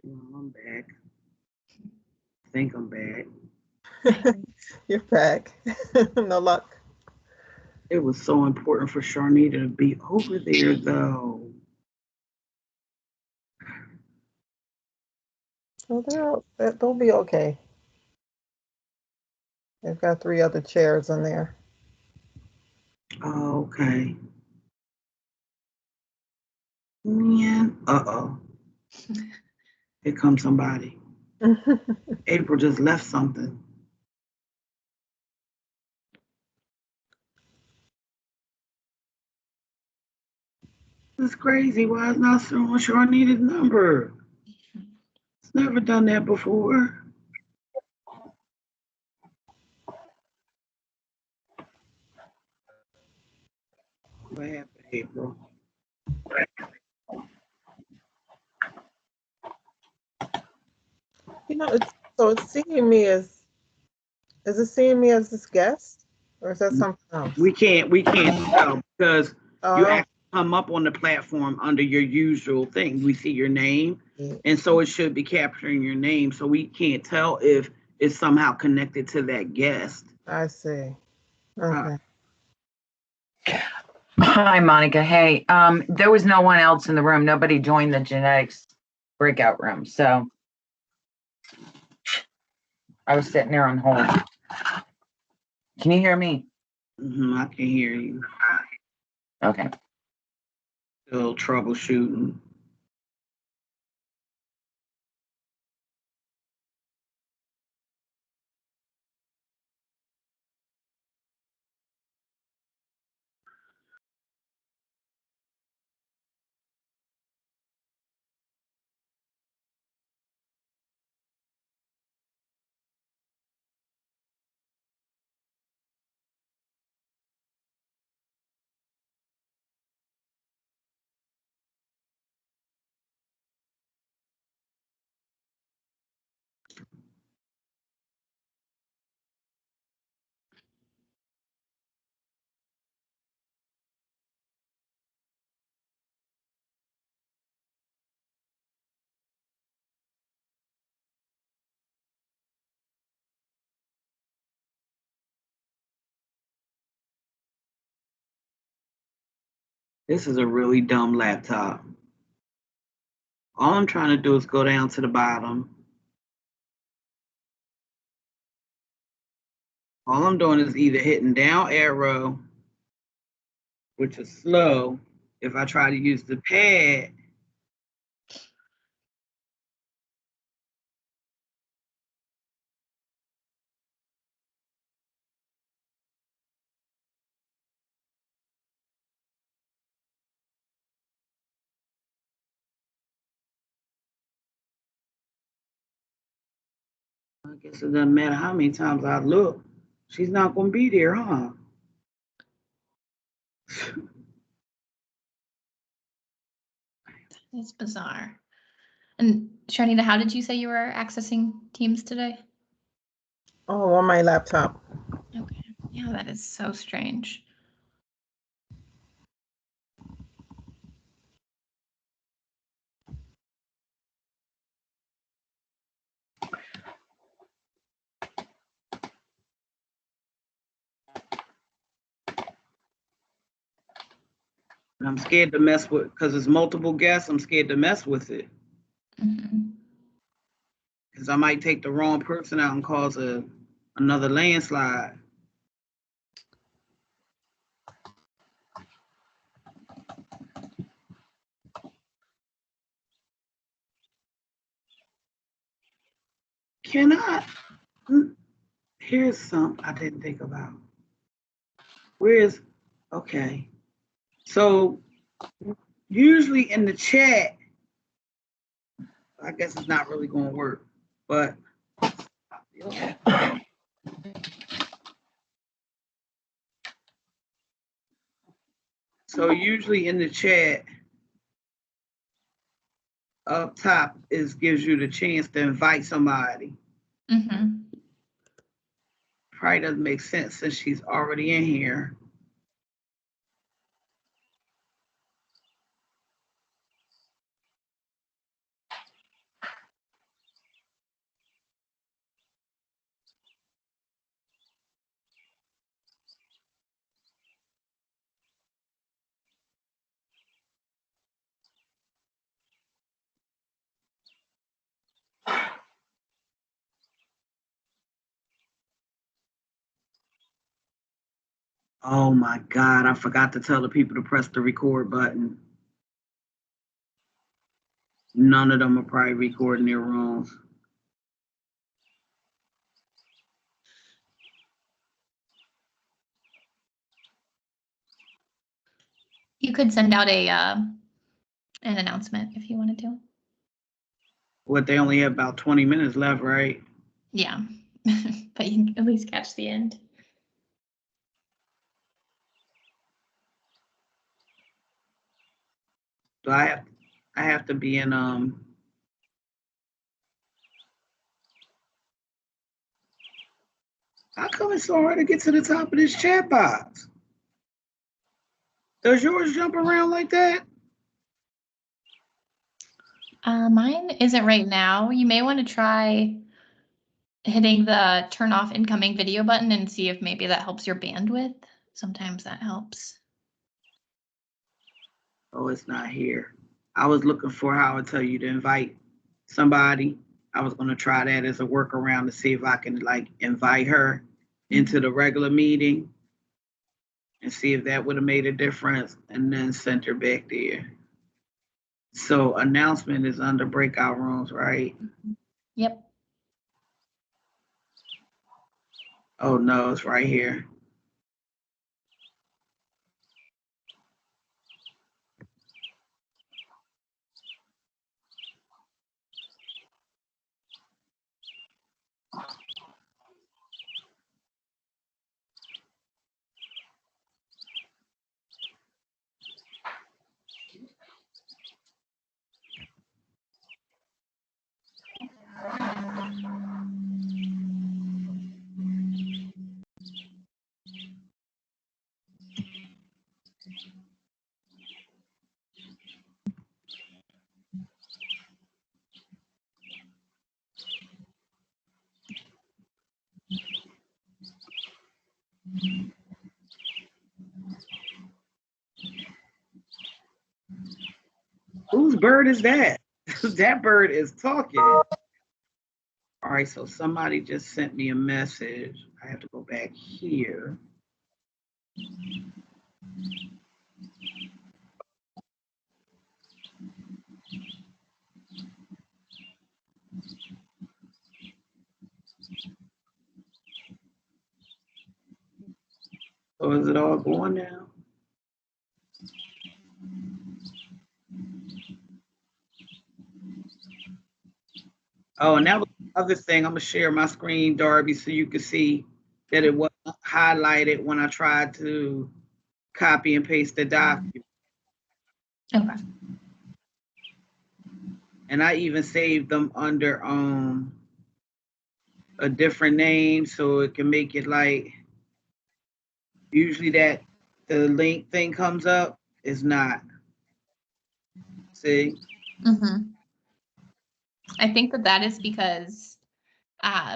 Well, I'm back. I think I'm back. You're back. No luck. It was so important for Sharnita to be over there, though. Well, they'll be okay. They've got 3 other chairs in there. Oh, okay. Yeah. Uh-oh. Here comes somebody. April just left something. It's crazy. Why is not showing Sharnita's number? It's never done that before. What happened, April? It's seeing me as, is it seeing me as this guest? Or is that something else? We can't tell because you Oh, actually come up on the platform under your usual thing. We see your name, and so it should be capturing your name. So we can't tell if it's somehow connected to that guest. I see. Okay. Hi, Monica. Hey, there was no one else in the room. Nobody joined the genetics breakout room. So I was sitting there on hold. Can you hear me? I can hear you. Okay. Still troubleshooting. This is a really dumb laptop. All I'm trying to do is go down to the bottom. All I'm doing is either hitting down arrow, which is slow. If I try to use the pad, I guess it doesn't matter how many times I look. She's not going to be there, huh? It's bizarre. And Sharnita, how did you say you were accessing Teams today? Oh, on my laptop. Okay. Yeah, that is so strange. I'm scared to mess with, because it's multiple guests, I'm scared to mess with it. Because I might take the wrong person out and cause another landslide. Can I? Here's something I didn't think about. Okay. So usually in the chat, I guess it's not really going to work, but so usually in the chat up top gives you the chance to invite somebody. Probably doesn't make sense since she's already in here. Oh my God, I forgot to tell the people to press the record button. None of them are probably recording their rooms. You could send out an announcement if you wanted to. What, they only have about 20 minutes left, right? Yeah, but you can at least catch the end. Do I have to be in how come it's so hard to get to the top of this chat box? Does yours jump around like that? Mine isn't right now. You may want to try hitting the turn off incoming video button and see if maybe that helps your bandwidth. Sometimes that helps. Oh, it's not here. I was looking for how I tell you to invite somebody. I was going to try that as a workaround to see if I can like invite her into the regular meeting and see if that would have made a difference, and then send her back there. So announcement is under breakout rooms, right? Yep. Oh no, it's right here. Whose bird is that? That bird is talking. All right, so somebody just sent me a message. I have to go back here. So is it all going now? Oh, and that was the other thing. I'm gonna share my screen, Darby, so you can see that it wasn't highlighted when I tried to copy and paste the document. Okay. And I even saved them under a different name so it can make it like, usually that the link thing comes up, is not. See? Mm-hmm. I think that is because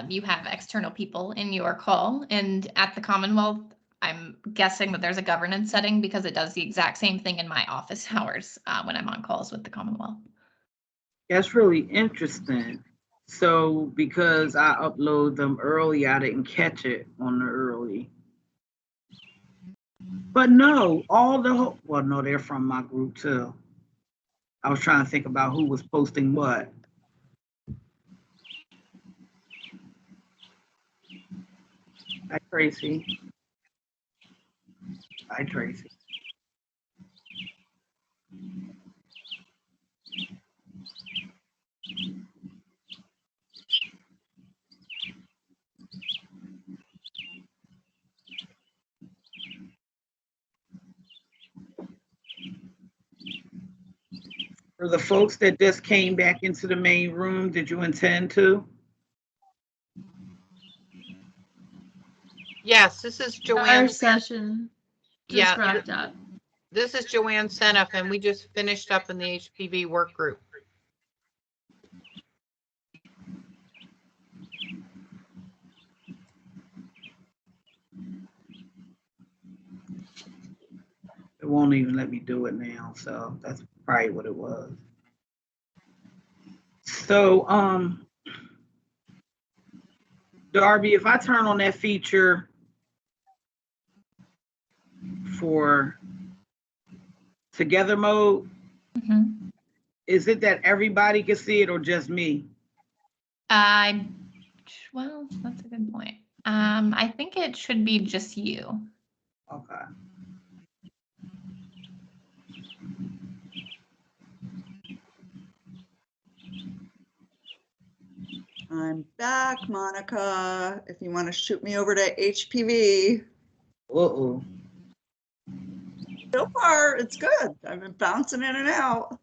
you have external people in your call, and at the Commonwealth, I'm guessing that there's a governance setting because it does the exact same thing in my office hours when I'm on calls with the Commonwealth. That's really interesting. So because I upload them early, I didn't catch it on the early. But no, well, no, they're from my group too. I was trying to think about who was posting what. Hi, Tracy. Hi, Tracy. For the folks that just came back into the main room, did you intend to? Yes, this is Joanne. Our session just Yeah, wrapped up. This is Joanne Seneff, and we just finished up in the HPV work group. It won't even let me do it now, so that's probably what it was. So, Darby, if I turn on that feature, for together mode. Mhm. Is it that everybody can see it or just me? Well, that's a good point. I think it should be just you. Okay. I'm back, Monica, if you want to shoot me over to HPV. Uh-oh. So far, it's good. I've been bouncing in and out.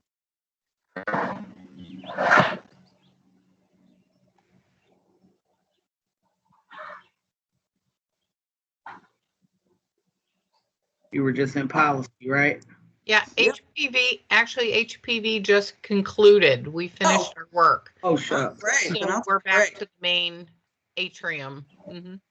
You were just in policy, right? Yeah, Yep. HPV just concluded. We finished our work. Oh, shucks. Great. then So I'll- we're back great. to the main atrium. Mhm.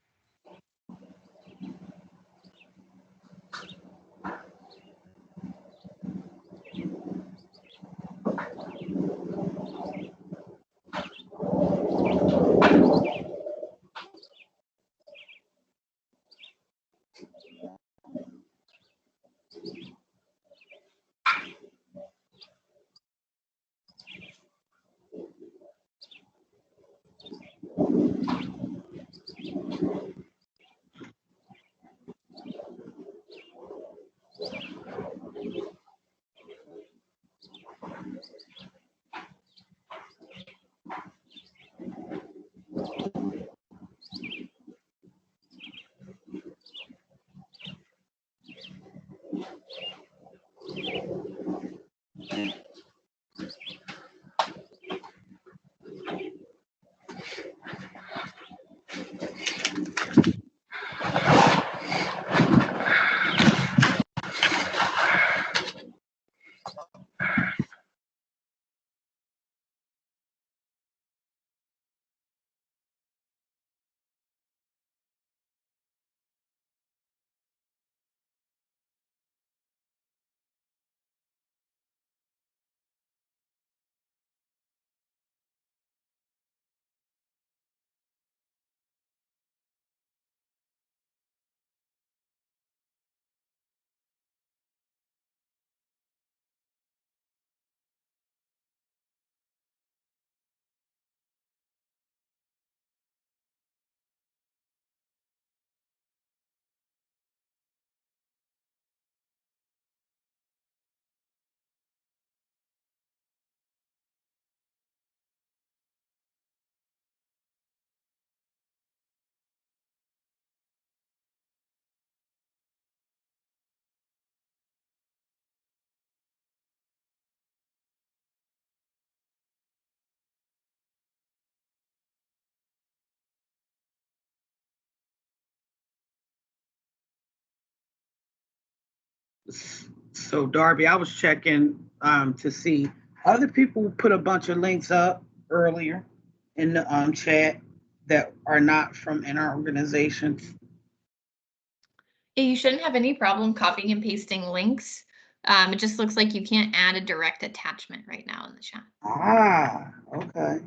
So Darby, I was checking to see other people put a bunch of links up earlier in the chat that are not from in our organizations. Yeah, you shouldn't have any problem copying and pasting links. It just looks like you can't add a direct attachment right now in the chat. Ah, okay.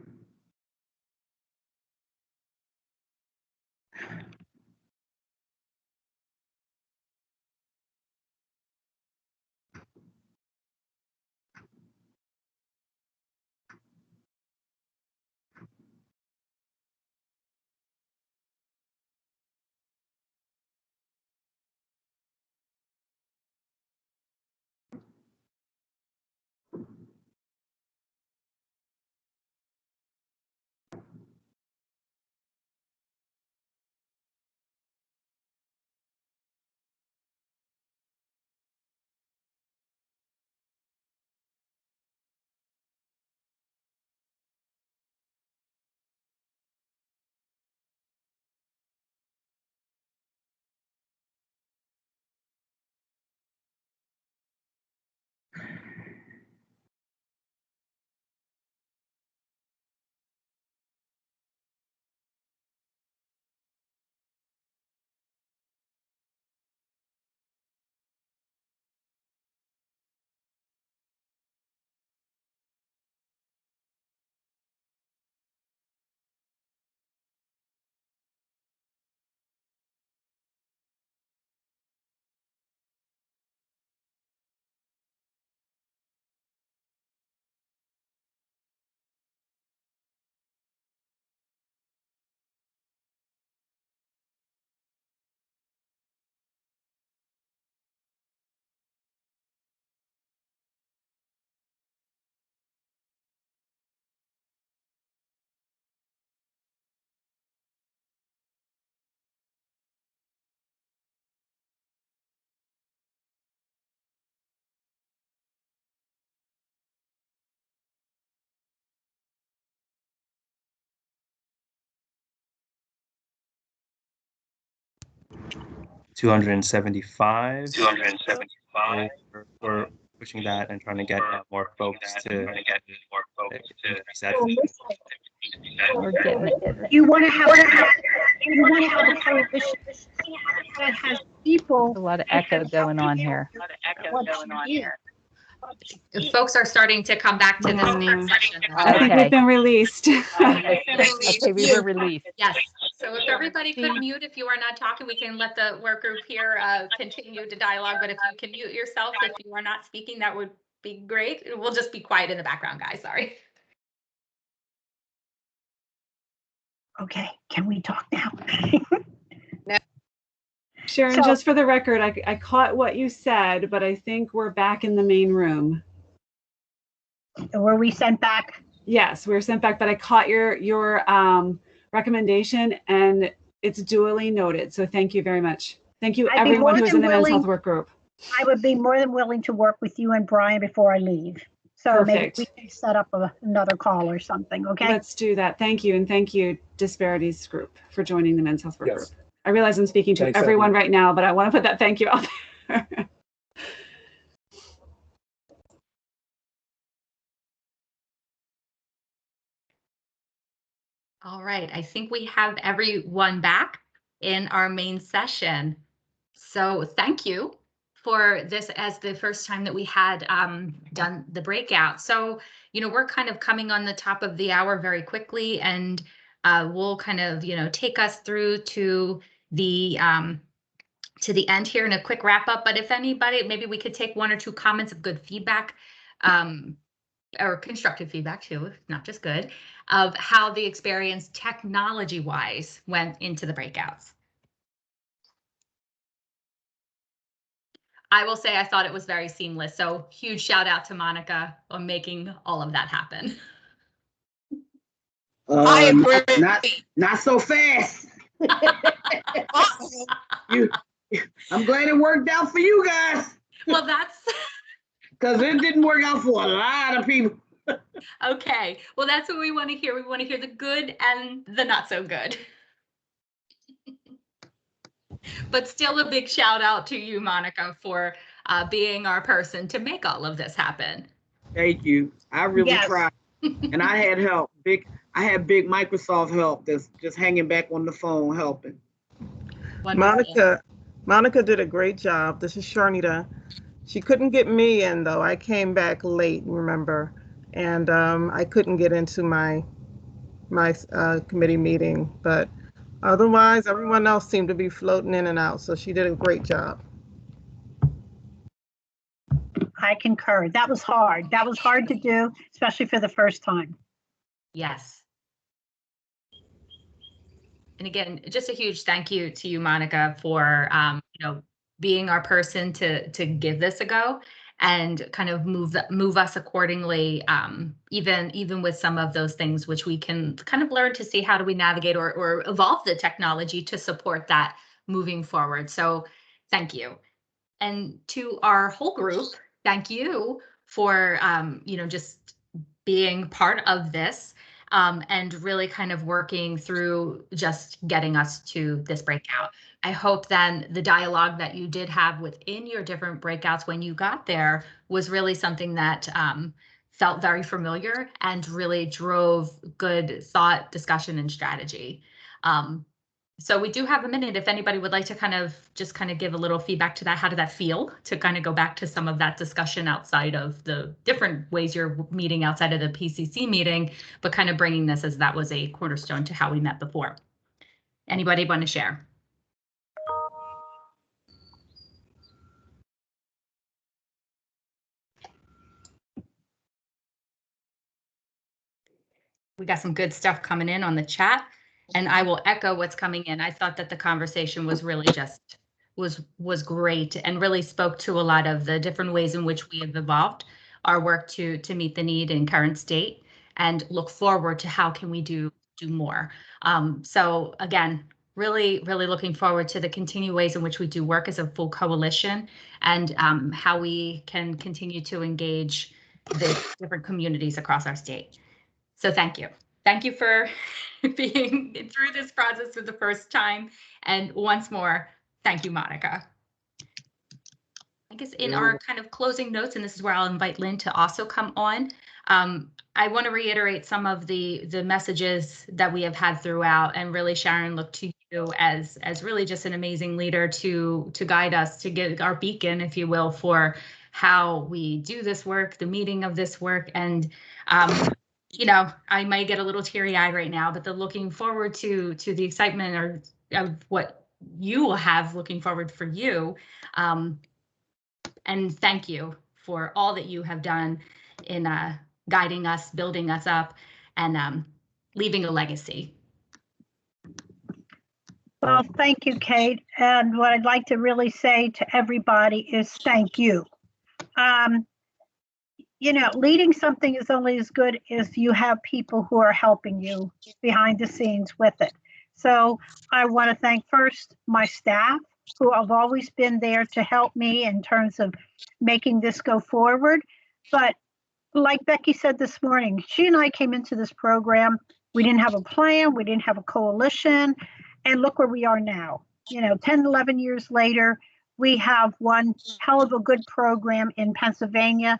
275. We're pushing that and trying to get more folks to increase that. You want to have a coalition that has people. A lot of echo going on here. Folks are starting to come back to this main session. I think we've been released. Okay, we were released. Yes. So if everybody could mute, if you are not talking, we can let the work group here continue to dialogue. But if you can mute yourself, if you are not speaking, that would be great. We'll just be quiet in the background, guys. Sorry. Okay, can we talk now? Sharon, So- just for the record, I caught what you said, but I think we're back in the main room. Were we sent back? Yes, we were sent back, but I caught your recommendation and it's duly noted. So thank you very much. Thank you, I'd be everyone more who's than in the men's willing- health work group. I would be more than willing to work with you and Brian before I leave. So maybe Perfect. we can set up another call or something, okay? Let's do that. Thank you. And thank you, Disparities Group, for joining the men's health work Yes. group. I realize I'm speaking to Thanks, everyone everyone. right now, but I want to put that thank you out there. All right. I think we have everyone back in our main session. So thank you for this as the first time that we had done the breakout. So, we're kind of coming on the top of the hour very quickly, and we'll kind of, take us through to the end here in a quick wrap up. But if anybody, maybe we could take one or two comments of good feedback, or constructive feedback too, not just good, of how the experience technology-wise went into the breakouts. I will say I thought it was very seamless. So huge shout out to Monica on making all of that happen. I agree. Not so fast. I'm glad it worked out for you guys. Well, that's because it didn't work out for a lot of people. Okay. Well, that's what we want to hear. We want to hear the good and the not so good. But still a big shout out to you, Monica, for being our person to make all of this happen. Thank you. I really tried. And I had help. I had big Microsoft help that's just hanging back on the phone helping. Monica did a great job. This is Sharnita. She couldn't get me in though. I came back late, remember, and I couldn't get into my committee meeting. But otherwise, everyone else seemed to be floating in and out. So she did a great job. I concur. That was hard. That was hard to do, especially for the first time. Yes. And again, just a huge thank you to you, Monica, for being our person to give this a go and kind of move us accordingly, even with some of those things which we can kind of learn to see how do we navigate or evolve the technology to support that moving forward. So thank you. And to our whole group, thank you for just being part of this. And really kind of working through just getting us to this breakout. I hope then the dialogue that you did have within your different breakouts when you got there was really something that felt very familiar and really drove good thought, discussion, and strategy. So we do have a minute if anybody would like to kind of give a little feedback to that. How did that feel to kind of go back to some of that discussion outside of the different ways you're meeting outside of the PCC meeting, but kind of bringing this as that was a cornerstone to how we met before. Anybody want to share? We got some good stuff coming in on the chat. And I will echo what's coming in. I thought that the conversation was really just was great and really spoke to a lot of the different ways in which we have evolved our work to meet the need in current state and look forward to how can we do more. So again, really looking forward to the continued ways in which we do work as a full coalition and how we can continue to engage the different communities across our state. So thank you. Thank you for being through this process for the first time. And once more, Thank you, Monica. I guess in our kind of closing notes, and this is where I'll invite Lynn to also come on. I want to reiterate some of the messages that we have had throughout, and really, Sharon, look to you as really just an amazing leader to guide us, to get our beacon, if you will, for how we do this work, the meaning of this work. And you know, I might get a little teary-eyed right now, but the looking forward to the excitement or of what you will have looking forward for you. And thank you for all that you have done in guiding us, building us up, and leaving a legacy. Well, thank you, Kate. And what I'd like to really say to everybody is thank you. You know, leading something is only as good as you have people who are helping you behind the scenes with it. So I want to thank first my staff, who have always been there to help me in terms of making this go forward. But like Becky said this morning, she and I came into this program. We didn't have a plan. We didn't have a coalition. And look where we are now. You know, 10, 11 years later, we have one hell of a good program in Pennsylvania.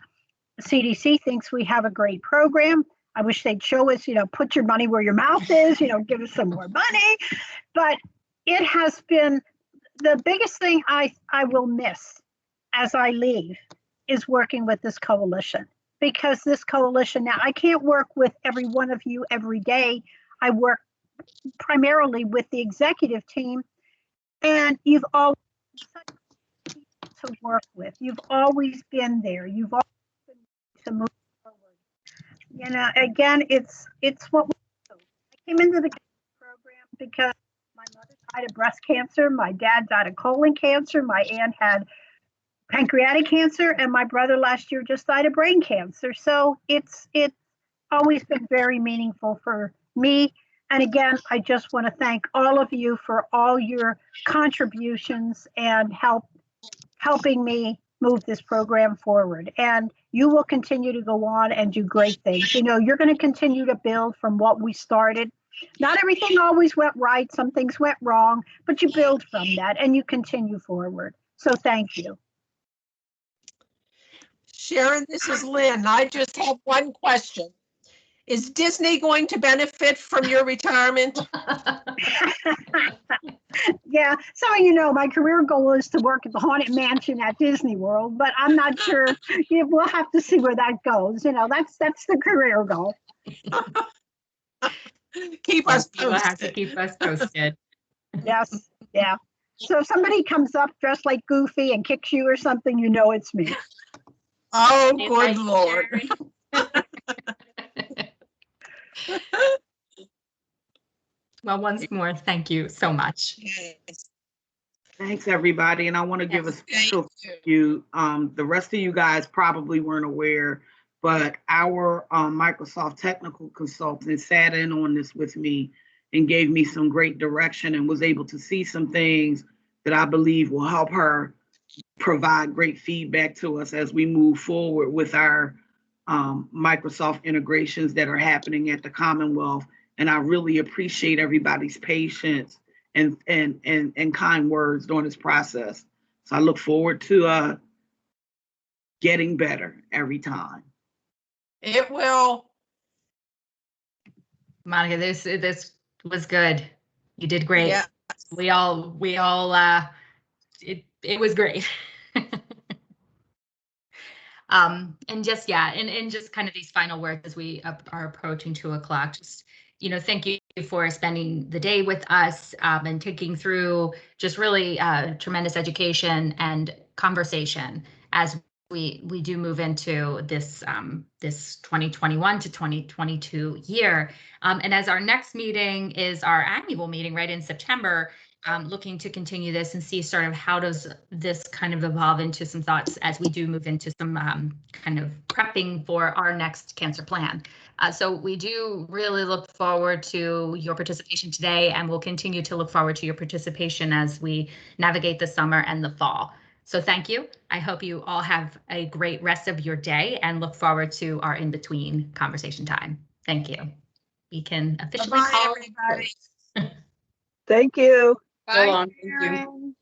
The CDC thinks we have a great program. I wish they'd show us, you know, put your money where your mouth is, you know, give us some more money. But it has been the biggest thing I will miss as I leave is working with this coalition, because this coalition now, I can't work with every one of you every day. I work primarily with the executive team, and you've always been such people to work with. You've always been there. You've always been to move forward. You know, again, it's what we do. I came into the program because my mother died of breast cancer, my dad died of colon cancer, my aunt had pancreatic cancer, and my brother last year just died of brain cancer. So it's always been very meaningful for me. And again, I just want to thank all of you for all your contributions and helping me move this program forward. And you will continue to go on and do great things. You know, you're going to continue to build from what we started. Not everything always went right. Some things went wrong, but you build from that and you continue forward. So thank you. Sharon, this is Lynn. I just have one question. Is Disney going to benefit from your retirement? Yeah, so you know, my career goal is to work at the Haunted Mansion at Disney World, but I'm not sure. We'll have to see where that goes. You know, that's the career goal. Keep us posted. You'll have to keep us posted. Yes, yeah. So if somebody comes up dressed like Goofy and kicks you or something, you know it's me. Oh, good Lord. Well, once more, thank you so much. Thanks, everybody. And I want to give a special thank you. The rest of you guys probably weren't aware, but our Microsoft technical consultant sat in on this with me and gave me some great direction and was able to see some things that I believe will help her provide great feedback to us as we move forward with our Microsoft integrations that are happening at the Commonwealth. And I really appreciate everybody's patience and kind words during this process. So I look forward to getting better every time. It will. Monica, this was good. You did great. Yeah. We all it was great. And just, yeah, and just kind of these final words as we are approaching 2 o'clock. Just, you know, thank you for spending the day with us and taking through just really tremendous education and conversation as we do move into this this 2021 to 2022 year. And as our next meeting is our annual meeting right in September, looking to continue this and see sort of how does this kind of evolve into some thoughts as we do move into some kind of prepping for our next cancer plan. So we do really look forward to your participation today, and we'll continue to look forward to your participation as we navigate the summer and the fall. So thank you. I hope you all have a great rest of your day and look forward to our in-between conversation time. Thank you. We can officially call everybody. Thank you. Bye, long. Thank you. Sharon.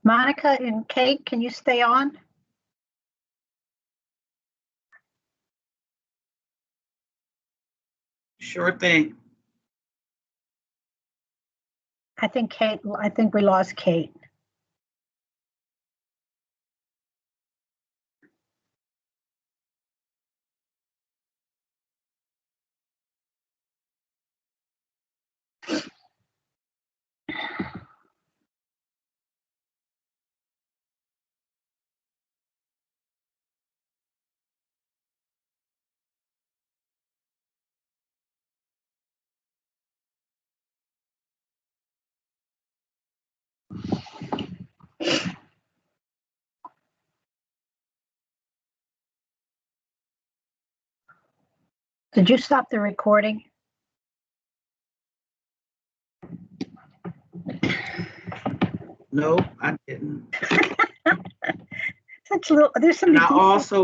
Monica and Kate, can you stay on? Sure thing. I think we lost Kate. Did you stop the recording? No, I didn't. Such little, there's some. And I also